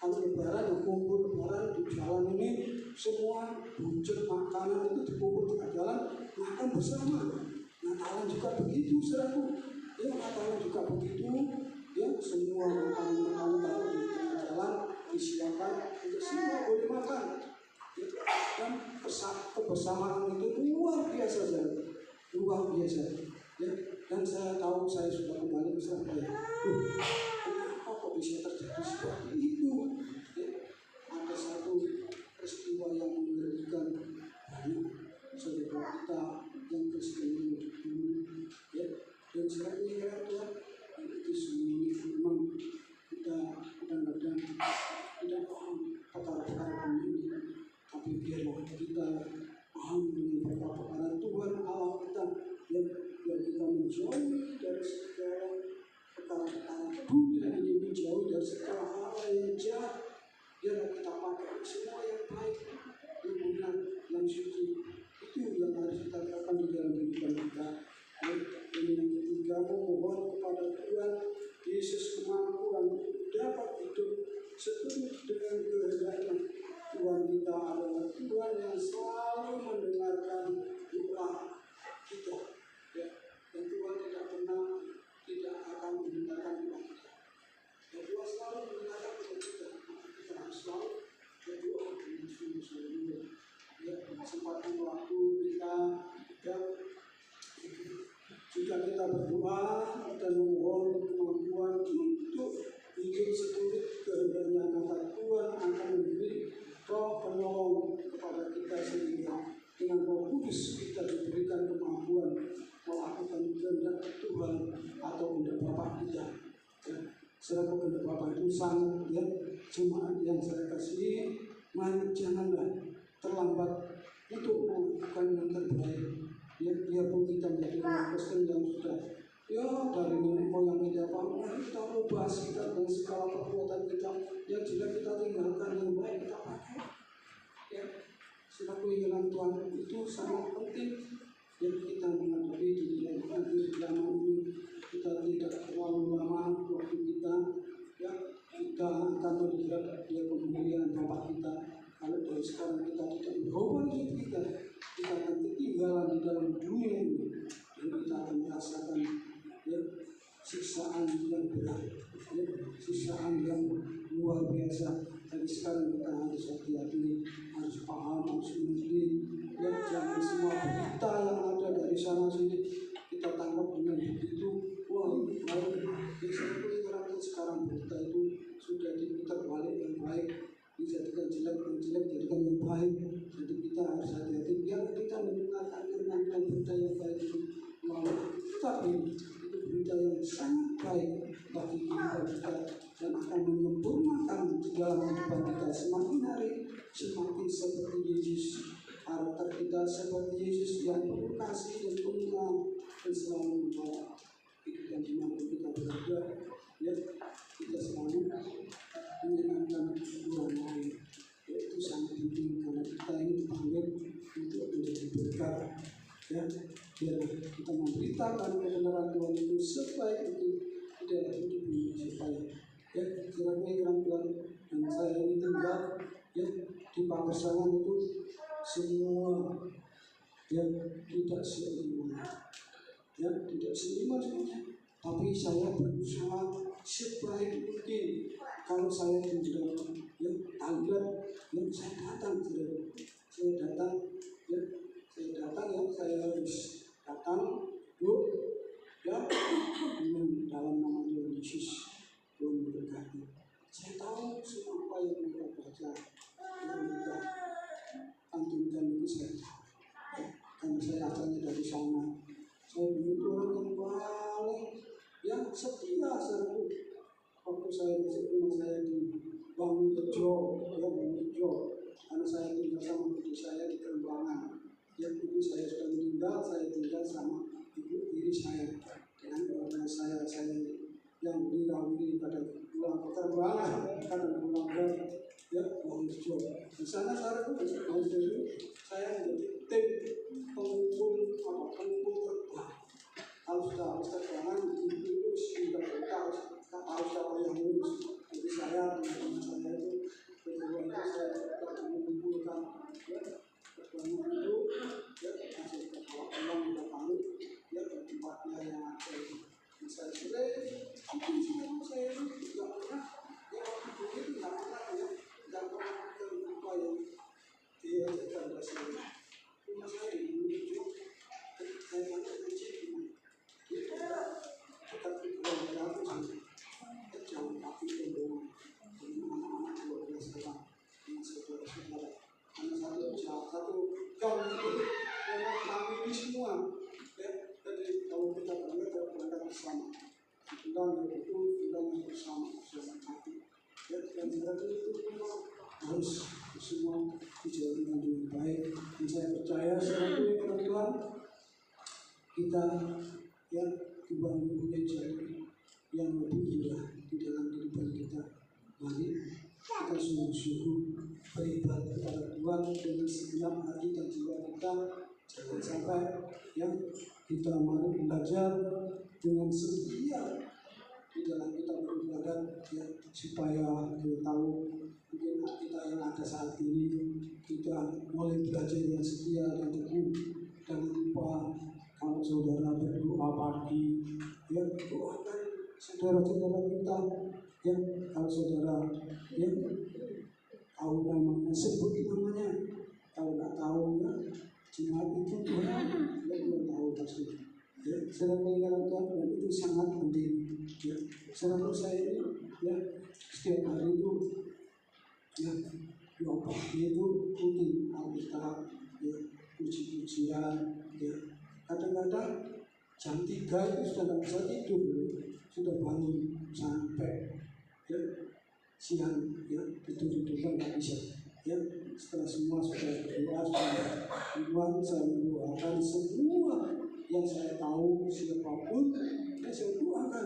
Kalau lebaran, ya kumpul lebaran di jalan ini, semua buncit makanan itu dikumpul di jalan, makan bersama. Natalan juga begitu, saudaraku. Ya Natalan juga begitu. Ya semua makanan di tengah jalan disiapkan untuk semua boleh makan. Ya, dan kebersamaan itu luar biasa, saudara. Luar biasa, ya. Dan saya tahu saya sudah kembali ke Surabaya. Kenapa kok bisa terjadi seperti itu? Ya, ada satu peristiwa yang mengerikan, banyak saudara kita yang Kristen dulu, ya. Dan selanjutnya Tuhan, itu semua memang kita kadang-kadang tidak paham perkara-perkara ini, tapi biarlah kita paham dengan perkara-perkara Tuhan Allah kita, biar kita menjauhi dari segala perkara-perkara dunia ini, menjauhi dari segala hal yang jahat. Biarlah kita pakai semua yang baik, yang benar, yang suci. Itu yang harus kita lakukan di dalam kehidupan kita. Dan yang ketiga, memohon kepada Tuhan Yesus kemampuan untuk dapat hidup seturut dengan kehendaknya. Tuhan kita adalah Tuhan yang selalu mendengarkan doa kita, ya. Dan Tuhan tidak akan mendengarkan doa kita. Dan Tuhan selalu mendengarkan doa kita. Kita harus selalu berdoa dengan sungguh-sungguh. Ya, kesempatan waktu kita, ya, jika kita berdoa dan memohon kemampuan untuk hidup seturut kehendaknya, maka Tuhan akan memberi Roh penolong kepada kita, sehingga dengan Roh Kudus kita diberikan kemampuan melakukan melakukan kehendak Tuhan atau kehendak Bapa kita. Ya, saudara, kehendak Bapa itu sangat ya, cuma yang saya kasih, mari janganlah terlambat untuk melakukan yang terbaik. Ya, biarpun kita menjadi orang Kristen yang sudah ya dari nenek moyang kita, mari kita ubah sikap dan segala perbuatan kita yang jelek kita tinggalkan, yang baik kita pakai. Ya, selaku jalan Tuhan itu sangat penting. Yang kita menghadapi di akhir zaman ini, kita tidak terlalu lama waktu kita, ya kita akan melihat dia kemuliaan Bapa kita. Kalau dari sekarang kita tidak berubah hidup kita akan ketinggalan di dalam dunia ini, dan kita akan merasakan ya, siksaan yang berat, ya, siksaan yang luar biasa. Jadi sekarang kita harus hati-hati, harus paham, harus mengerti. Ya, jangan semua berita yang ada dari sana sini kita tangkap dengan begitu. Wah, baik. Sekarang berita itu sudah diputar balik yang baik, dijadikan jelek, yang jelek jadikan yang baik. Jadi kita harus hati-hati. Biar kita mendengarkan firman berita yang baik itu, tapi itu berita yang sangat baik bagi kita dan akan menyempurnakan di dalam kehidupan kita. Semakin hari semakin seperti Yesus. Karakter kita seperti Yesus yang penuh kasih dan penyayang dan selalu membawa hidup yang dimanapun kita berada. Ya, kita selalu menyenangkan orang lain. Itu sangat penting karena kita ini dipanggil untuk menjadi berkat. Ya, biar kita memberitakan kebenaran Tuhan itu sebaik itu di dalam hidup ini supaya ya kira-kira Tuhan dan saya ini tinggal ya di Pagesangan itu semua yang tidak seiman, ya tidak seiman semuanya. Tapi saya berusaha sebaik mungkin. Kalau saya tidak ya tanggal, ya saya datang tidak, saya datang ya saya harus datang yuk ya dengan dalam nama Tuhan Yesus. Tuhan memberkati. Saya tahu semua apa yang mereka baca, yang mereka antumkan itu saya tahu. Karena saya asalnya dari sana. Saya begitu orang yang paling yang setia serbu. Waktu saya masih rumah saya di Bangun Tejo, ya Bangun Tejo. Karena saya tinggal sama ibu saya di Kerembangan. Ya ibu saya sudah meninggal, saya tinggal sama ibu diri saya. Dengan keluarga saya yang dirawiri pada pulang ke Kerembangan, kadang pulang ke ya Bangun Tejo. Di sana saya Bangun Tejo, saya menjadi tim pengumpul terbang. Kalau sudah terbang itu sudah tahu siapa yang ngurus. Jadi saya teman-teman saya itu berdua itu saya mengumpulkan ya terbang itu ya masih pulang kita tahu ya ke tempatnya yang ada itu. Saya sering saya itu tidak pernah ya waktu itu tidak pernah ya tidak pernah terlupa yang dia jaga saya. Rumah saya di Indonesia, saya banyak kecil tetapi kalau aku jauh tapi dengan anak-anak 12 orang dengan saudara-saudara. Karena satu kaum itu memang kami ini semua ya, jadi kalau kita berangkat bersama dan itu kita bersama kami ya, dan itu memang harus semua dijalankan dengan baik. Dan saya percaya selalu Tuhan kita ya dibangun punya yang lebih indah di dalam kehidupan kita. Mari kita sungguh-sungguh beribadah kepada Tuhan dengan segenap hati dan jiwa kita. Jangan sampai yang kita mari belajar dengan setia di dalam kita beribadah ya, supaya kita tahu mungkin kita yang ada saat ini kita mulai belajar yang setia dan teguh. Jangan lupa kalau saudara berdoa pagi ya doakan saudara-saudara kita ya. Kalau saudara ya tahu namanya sebut namanya, kalau nggak tahu ya cuma itu Tuhan ya belum tahu pasti ya. Sedang mengingatkan Tuhan dan itu sangat penting ya. Selalu saya ya setiap hari itu ya doa pagi itu rutin Alkitab ya, puji-pujian ya. Kadang-kadang jam 3 itu sudah tidak bisa tidur, sudah bangun sampai ya, siang ya, tidur-tidur nggak bisa ya. Setelah semua sudah berdoa, Tuhan saya mendoakan semua yang saya tahu siapapun, saya doakan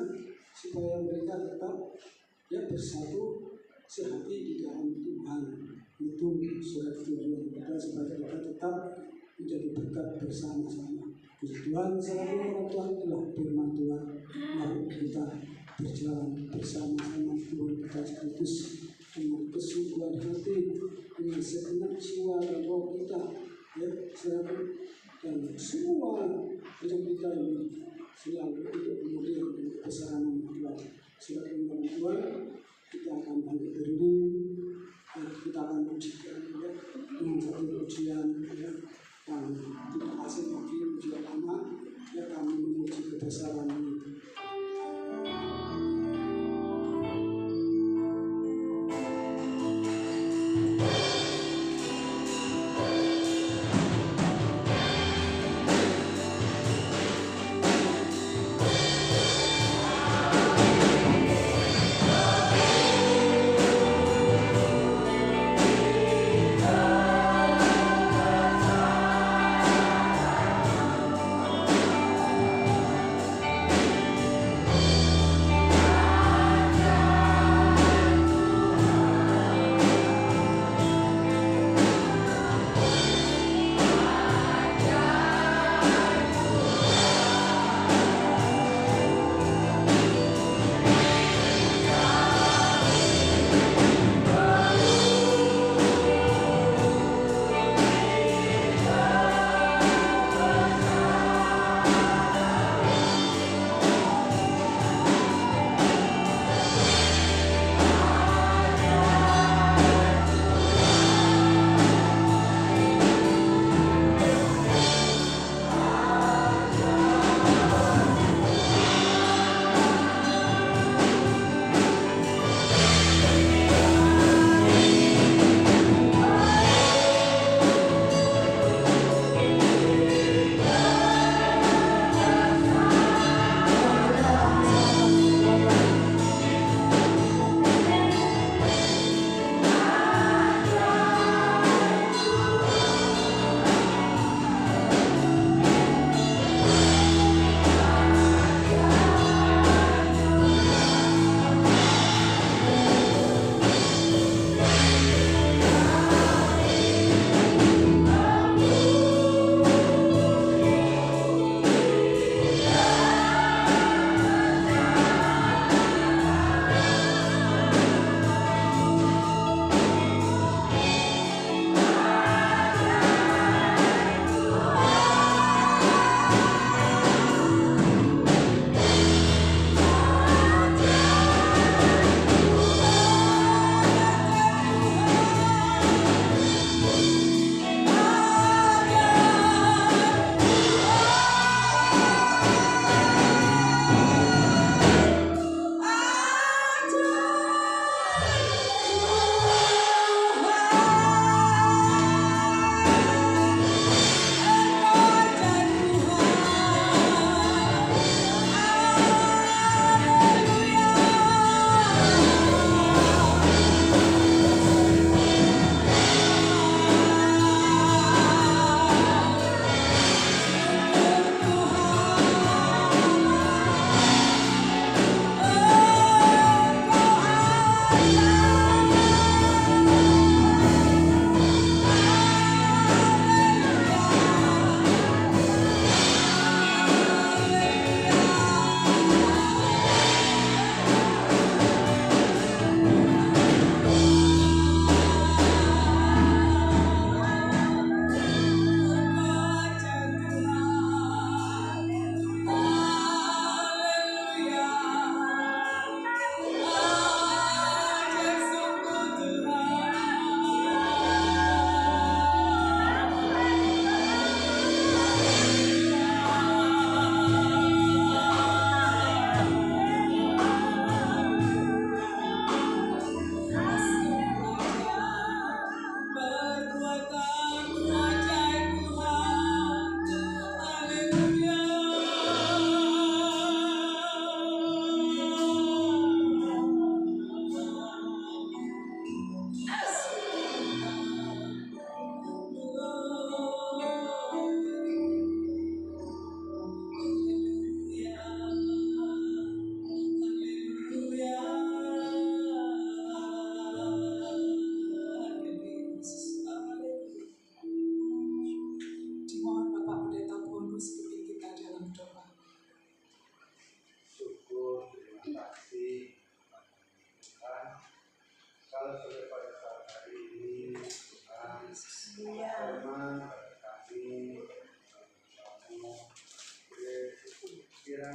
supaya mereka tetap ya bersatu sehati di dalam Tuhan. Itu surat tujuan kita supaya kita tetap menjadi berkat bersama-sama. Tuhan selalu orang Tuhan telah firman Tuhan, mari kita berjalan bersama-sama Tuhan kita Kristus dengan kesungguhan hati, dengan segenap jiwa dan roh kita ya, selalu dan semua hidup kita ini selalu untuk kemudian kebesaran Tuhan. Selalu dengan Tuhan kita akan bangkit berdiri, kita akan pujikan ya, dengan satu pujian ya, dan tidak asing lagi pujian lama ya, kami memuji kebesaran ini.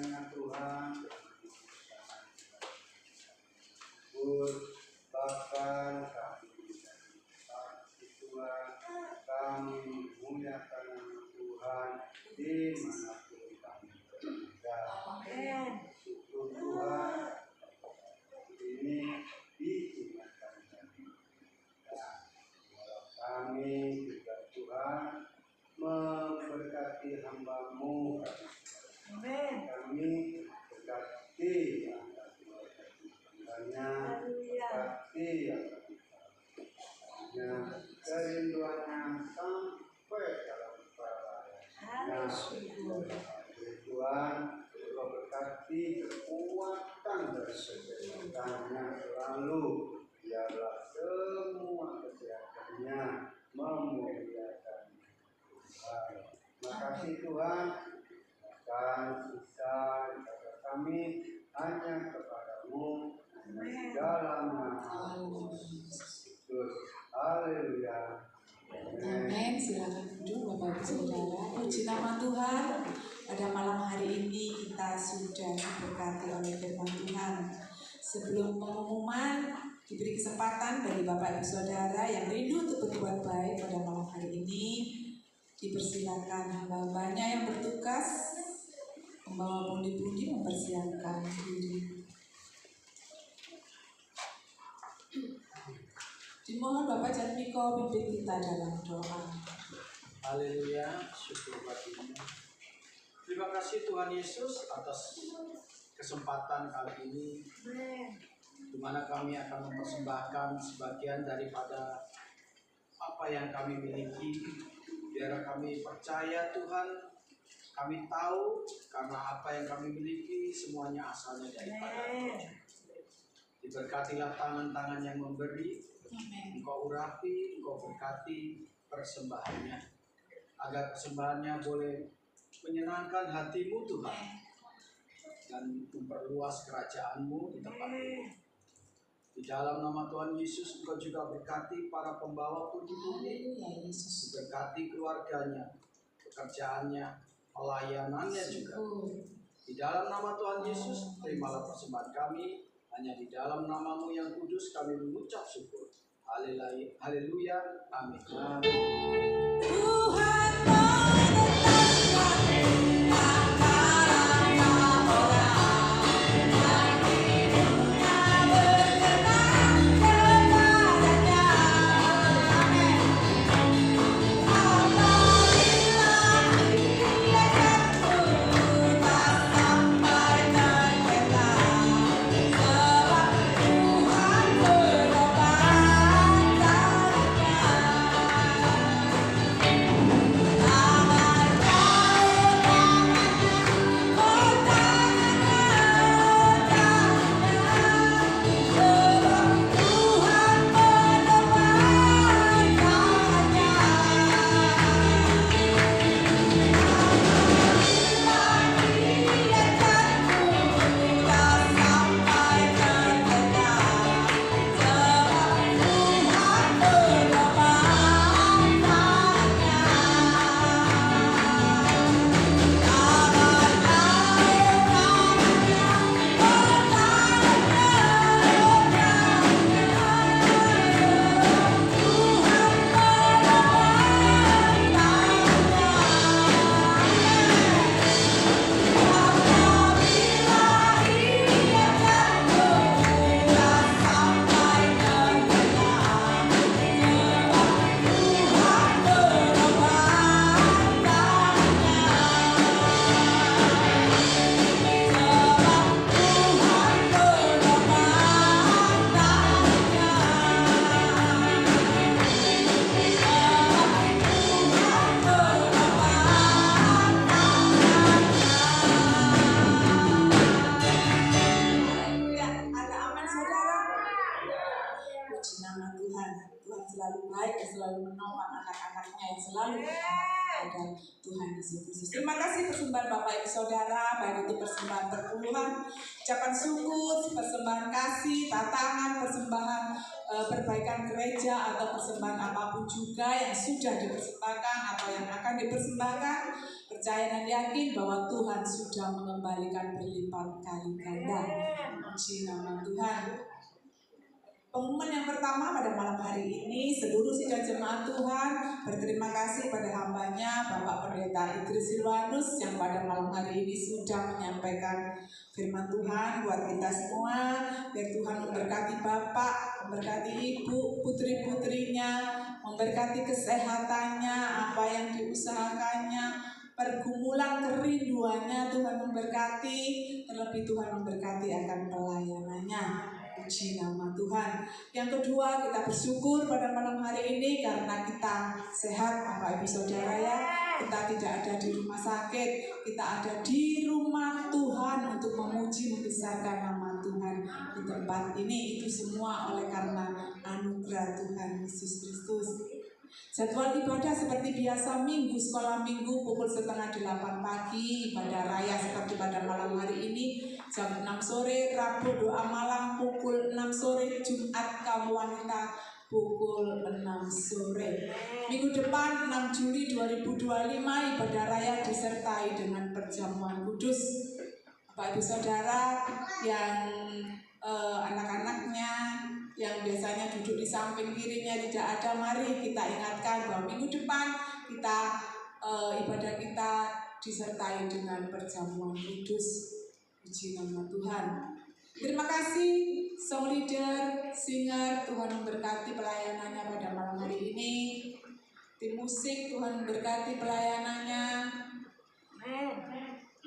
kiranya Tuhan bahkan kami Tuhan, kami memuliakan nama Tuhan dimanapun kami berada. Syukur Tuhan ini diingatkan kami. Kami juga Tuhan memberkati hamba-Mu. Kami berkati hanya berkati kerinduannya sampai dalam perayaan. Tuhan, Engkau berkati kekuatan dari kesehatannya selalu, biarlah semua kesehatannya memuliakan Tuhan. Terima kasih Tuhan, akan sisa ibadah kami hanya kepadamu dalam nama Yesus. Haleluya. Amin. Silakan duduk Bapak Ibu Saudara. Puji nama Tuhan. Pada malam hari ini kita sudah diberkati oleh firman Tuhan. Sebelum pengumuman, diberi kesempatan bagi Bapak Ibu Saudara yang rindu untuk berbuat baik pada malam hari ini. Dipersilakan hamba-hambanya yang bertugas membawa pundi-pundi mempersiapkan diri. Dimohon Bapak Jatmiko pimpin kita dalam doa. Haleluya, syukur bagimu. Terima kasih Tuhan Yesus atas kesempatan kali ini, di mana kami akan mempersembahkan sebagian daripada apa yang kami miliki. Biar kami percaya Tuhan, kami tahu karena apa yang kami miliki semuanya asalnya daripada Tuhan. Diberkatilah tangan-tangan yang memberi. Engkau urapi, Engkau berkati persembahannya, agar persembahannya boleh menyenangkan hatimu Tuhan, dan memperluas kerajaan-Mu di tempat ini. Di dalam nama Tuhan Yesus, Engkau juga berkati para pembawa pundi-pundi, berkati keluarganya, pekerjaannya, pelayanannya juga. Di dalam nama Tuhan Yesus, terimalah persembahan kami. Hanya di dalam nama-Mu yang kudus kami mengucap syukur. Haleluya. Amin. Tuhan terima kasih persembahan Bapak Ibu Saudara, baik itu persembahan perpuluhan, ucapan syukur, persembahan kasih, tatangan, persembahan perbaikan gereja, atau persembahan apapun juga yang sudah dipersembahkan atau yang akan dipersembahkan. percaya dan yakin bahwa Tuhan sudah mengembalikan berlipat kali ganda. Puji nama Tuhan. Pengumuman yang pertama pada malam hari ini, seluruh sidang jemaat Tuhan berterima kasih pada hambanya Bapak Pendeta Idris Silwanus yang pada malam hari ini sudah menyampaikan firman Tuhan buat kita semua. Biar Tuhan memberkati Bapak, memberkati Ibu, putri-putrinya, memberkati kesehatannya, apa yang diusahakannya, pergumulan kerinduannya Tuhan memberkati, terlebih Tuhan memberkati akan pelayanannya. Puji nama Tuhan. Yang kedua, kita bersyukur pada malam hari ini karena kita sehat, Bapak Ibu Saudara ya. Kita tidak ada di rumah sakit, kita ada di rumah Tuhan untuk memuji membesarkan nama Tuhan di tempat ini. Itu semua oleh karena anugerah Tuhan Yesus Kristus. Jadwal ibadah seperti biasa, Minggu sekolah Minggu pukul 7:30 pagi, ibadah raya seperti pada malam hari ini jam 6 sore, Rabu doa malam pukul 6 sore, Jumat kaum wanita pukul 6 sore. Minggu depan 6 Juli 2025 ibadah raya disertai dengan perjamuan kudus. Bapak Ibu Saudara yang anak-anaknya yang biasanya duduk di samping kirinya tidak ada, mari kita ingatkan bahwa minggu depan kita ibadah kita disertai dengan perjamuan kudus. Puji nama Tuhan. Terima kasih song leader, singer, Tuhan memberkati pelayanannya pada malam hari ini. Tim musik, Tuhan memberkati pelayanannya.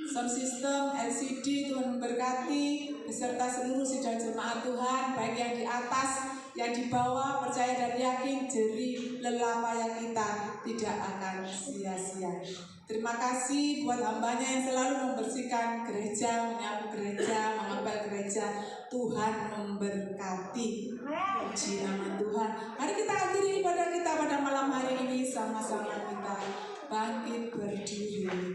Sound system, LCD, Tuhan memberkati beserta seluruh sidang jemaat Tuhan, baik yang di atas, yang di bawah. Percaya dan yakin jerih lelah payah kita tidak akan sia-sia. Terima kasih buat hambanya yang selalu membersihkan gereja, menyapu gereja, mengepel gereja. Tuhan memberkati. Puji nama Tuhan. Mari kita akhiri ibadah kita pada malam hari ini, sama-sama kita bangkit berdiri.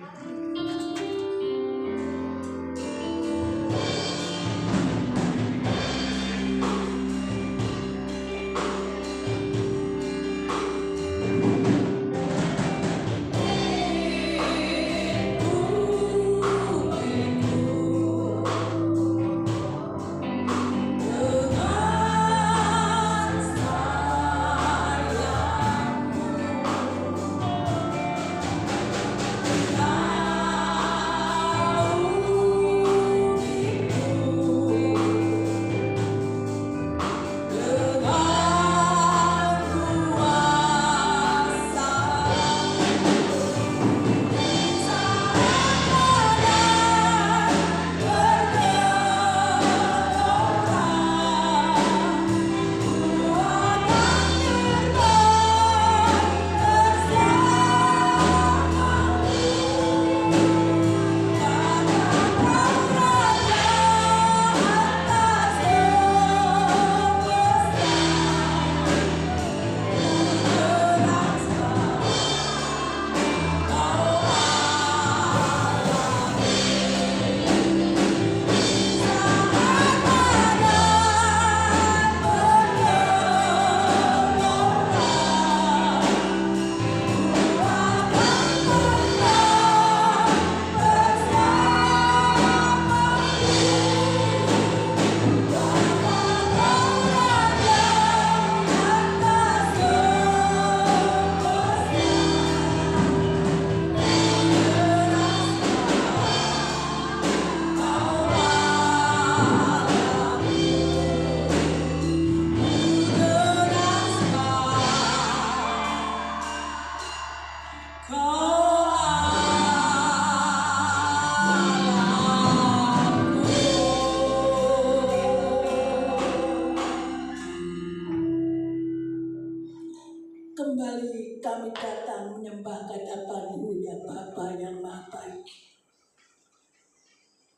Kembali kami datang menyembah hadapan-Mu ya Bapa yang Maha Baik.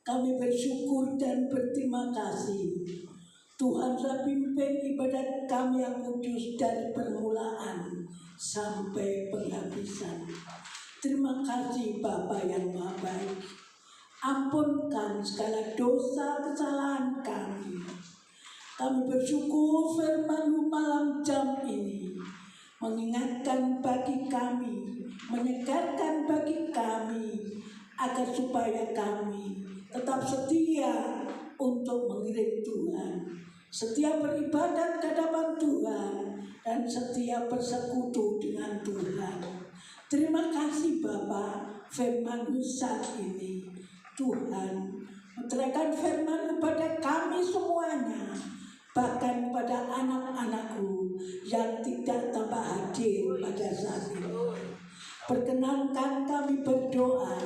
Kami bersyukur dan berterima kasih Tuhan telah pimpin ibadat kami yang kudus dari permulaan sampai penghabisan. Terima kasih Bapa yang Maha Baik. Ampunkan segala dosa kesalahan kami. Kami bersyukur firman-Mu malam jam ini mengingatkan bagi kami, menyegarkan bagi kami agar supaya kami tetap setia untuk mengiring Tuhan, setia beribadat ke hadapan Tuhan, dan setia bersekutu dengan Tuhan. Terima kasih Bapa, firman-Mu saat ini Tuhan menerangkan firman kepada kami semuanya, bahkan kepada anak-anakku yang tidak tampak hadir pada saat ini. Perkenankan kami berdoa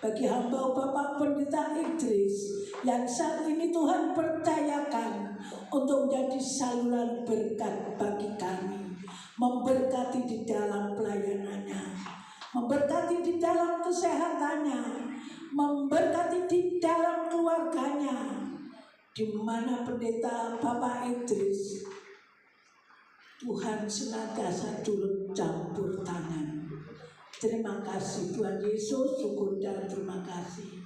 bagi hamba Bapak Pendeta Idris yang saat ini Tuhan percayakan untuk menjadi saluran berkat bagi kami, memberkati di dalam pelayanannya, memberkati di dalam kesehatannya, memberkati di dalam keluarganya, di mana Pendeta Bapak Idris Tuhan senantiasa turut campur tangan. Terima kasih Tuhan Yesus, syukur dan terima kasih.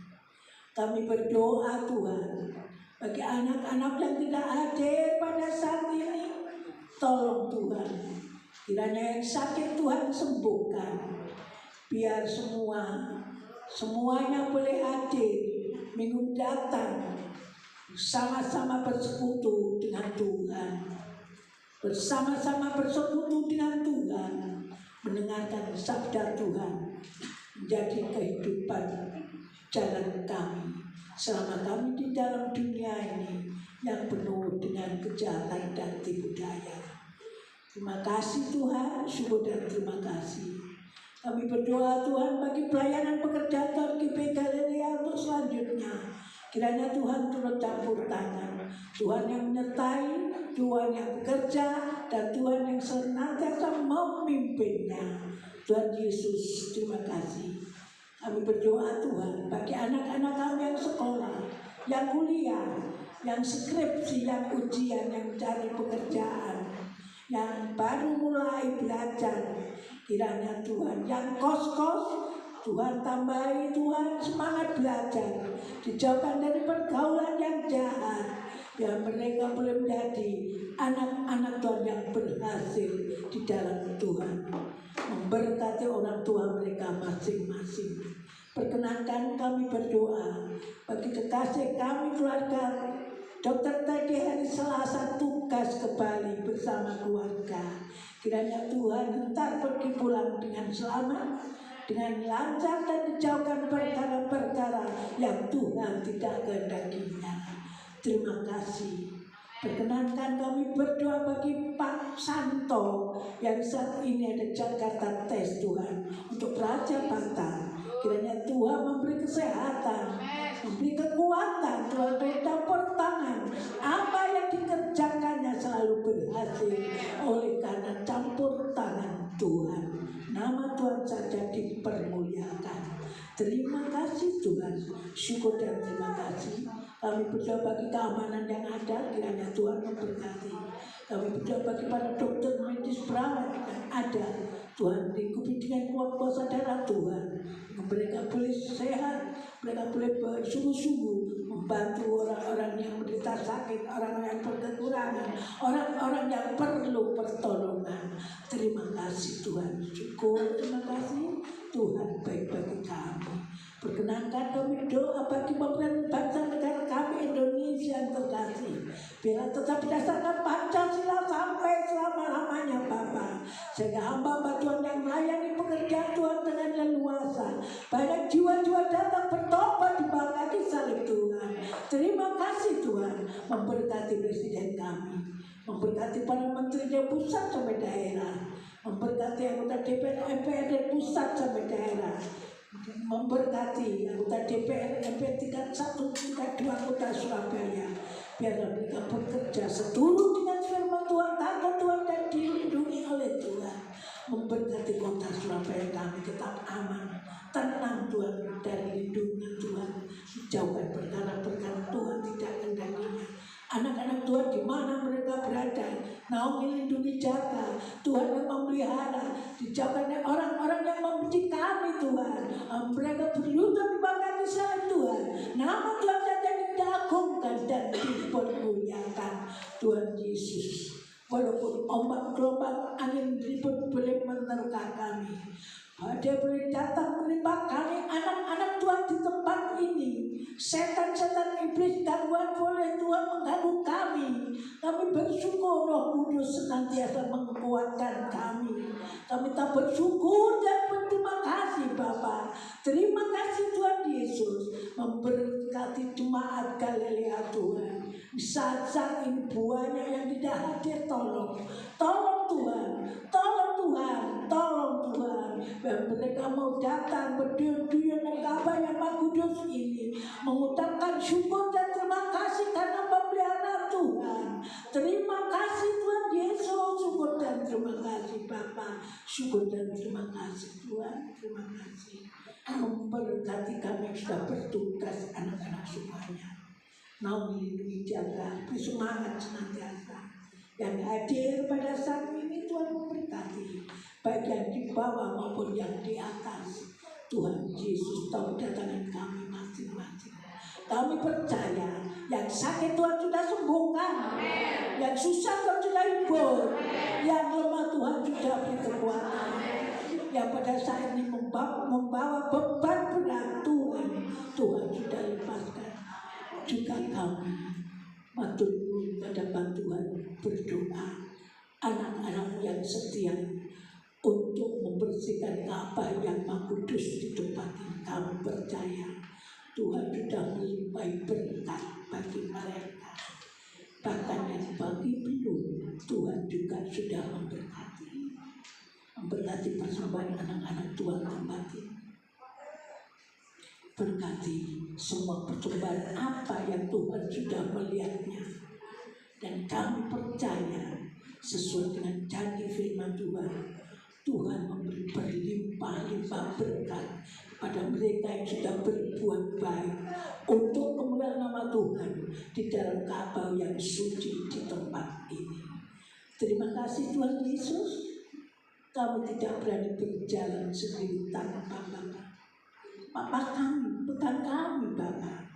Kami berdoa Tuhan bagi anak-anak yang tidak hadir pada saat ini, tolong Tuhan, kiranya yang sakit Tuhan sembuhkan. Biar semuanya boleh hadir, minggu datang, sama-sama bersekutu dengan Tuhan, bersama-sama bersekutu dengan Tuhan, mendengarkan sabda Tuhan menjadi kehidupan jalan kami selama kami di dalam dunia ini yang penuh dengan kejahatan dan tipu daya. Terima kasih Tuhan, syukur dan terima kasih. Kami berdoa Tuhan bagi pelayanan pekerjaan GKP Galeria untuk selanjutnya. Kiranya Tuhan turut campur tangan, Tuhan yang menyertai, Tuhan yang bekerja, dan Tuhan yang senantiasa memimpinnya. Tuhan Yesus, terima kasih. Kami berdoa Tuhan bagi anak-anak kami yang sekolah, yang kuliah, yang skripsi, yang ujian, yang cari pekerjaan, yang baru mulai belajar. Kiranya Tuhan yang kos-kos, Tuhan tambahi Tuhan semangat belajar, dijauhkan dari pergaulan yang jahat, biar mereka boleh menjadi anak-anak Tuhan yang berhasil di dalam Tuhan, memberkati orang tua mereka masing-masing. Perkenankan kami berdoa bagi kekasih kami keluarga Dr. Teddy hari Selasa tugas ke Bali bersama keluarga. Kiranya Tuhan hentar pergi pulang dengan selamat, dengan lancar, dan dijauhkan perkara-perkara yang Tuhan tidak kehendakinya. Terima kasih. Perkenankan kami berdoa bagi Pak Santo yang saat ini ada Jakarta Tes Tuhan untuk Raja Batam. Kiranya Tuhan memberi kesehatan, memberi kekuatan, Tuhan bercampur tangan. Apa yang dikerjakannya selalu berhasil oleh karena campur tangan Tuhan. Nama Tuhan saja dipermuliakan. Terima kasih Tuhan, syukur dan terima kasih. Kami berdoa bagi keamanan yang ada, kiranya Tuhan memberkati. Kami berdoa bagi para dokter medis perawat yang ada, Tuhan lingkupi dengan kuat kuasa darah Tuhan. Mereka boleh sehat, mereka boleh bersungguh-sungguh membantu orang-orang yang menderita sakit, orang-orang yang berkekurangan, orang-orang yang perlu pertolongan. Terima kasih Tuhan, syukur, terima kasih Tuhan baik bagi kami. Perkenankan kami doa bagi pemerintah bangsa negara kami Indonesia yang terkasih, biar tetap berdasarkan Pancasila sampai selama-lamanya Bapa, sehingga hamba Tuhan yang melayani pekerjaan Tuhan dengan leluasa, banyak jiwa-jiwa datang bertobat di bawah kaki salib Tuhan. Terima kasih Tuhan, memberkati presiden kami, memberkati para menteri dari pusat sampai daerah, memberkati anggota DPR MPR dari pusat sampai daerah, memberkati anggota DPR MPR tingkat 1, tingkat 2 kota Surabaya, biar mereka bekerja seturut dengan firman Tuhan, takut Tuhan, dan dilindungi oleh Tuhan. Memberkati kota Surabaya kami tetap aman, tenang Tuhan, dari lindungan Tuhan, jauhkan perkara-perkara Tuhan tidak kendalinya. Anak-anak Tuhan di mana mereka berada, Naomi lindungi jaga, Tuhan yang memelihara, dijauhkan dari orang-orang yang membenci kami Tuhan. Mereka berlutut di bawah kaki salib Tuhan. Nama Tuhan saja diagungkan dan dipermuliakan Tuhan Yesus. Walaupun ombak gelombang angin ribut boleh menerka kami, badai boleh datang menimpa kami, anak-anak Tuhan setan-setan iblis gangguan boleh Tuhan mengganggu kami. Kami bersyukur Roh Kudus senantiasa menguatkan kami. Kami tak bersyukur dan berterima kasih Bapa. Terima kasih Tuhan Yesus memberkati jemaat Galilea Tuhan. Di saat-saat ini buahnya yang tidak hadir, tolong Tuhan, tolong Tuhan, tolong Tuhan. Dan mereka mau datang berduyun-duyun menggapai nama kudus ini, mengucapkan syukur dan terima kasih karena pemeliharaan Tuhan. Terima kasih Tuhan Yesus, syukur dan terima kasih Bapa, syukur dan terima kasih Tuhan, terima kasih. Memberkati kami yang sudah bertugas, anak-anak semuanya. Mau melindungi, jaga, beri semangat senantiasa. Yang hadir pada saat ini Tuhan memberkati, baik yang di bawah maupun yang di atas. Tuhan Yesus tahu datangan kami masing-masing. Kami percaya yang sakit Tuhan sudah sembuhkan, yang susah Tuhan sudah hibur, yang lemah Tuhan sudah beri kekuatan, yang pada saat ini membawa beban berat Tuhan sudah lepaskan. Juga kami matur nuwun pada bantuan berdoa anak-anak yang setia untuk membersihkan Ka'bah yang Maha Kudus di tempat ini. Kami percaya Tuhan sudah melimpahi berkat bagi mereka. Bahkan yang bagi belum, Tuhan juga sudah memberkati persembahan anak-anak Tuhan tempat ini. Berkati semua percobaan apa yang Tuhan sudah melihatnya. Dan kami percaya sesuai dengan janji firman Tuhan, Tuhan memberi berlimpah-limpah berkat pada mereka yang sudah berbuat baik untuk kemuliaan nama Tuhan di dalam Ka'bah yang suci di tempat ini. Terima kasih Tuhan Yesus. Kami tidak berani berjalan sendiri tanpa Bapa. Bapa kami, bukan kami Bapa.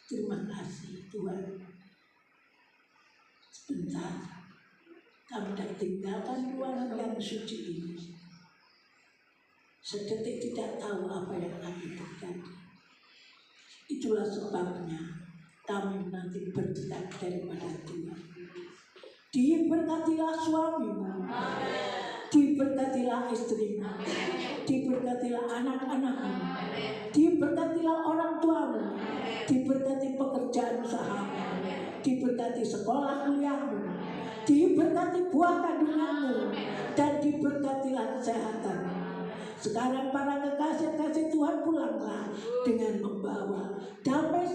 Terima kasih Tuhan. Sebentar, kami dah tinggalkan ruangan yang suci ini. Sedetik tidak tahu apa yang akan terjadi. Itulah sebabnya kami menanti berkat daripada Tuhan. Diberkatilah suamimu, diberkatilah istrimu, diberkatilah anak-anakmu, diberkatilah orang tuamu, diberkati pekerjaan usahamu, diberkati sekolah kuliahmu, diberkati buah kandunganmu, dan diberkatilah kesehatanmu. Sekarang para kekasih-kasih Tuhan pulanglah dengan membawa damai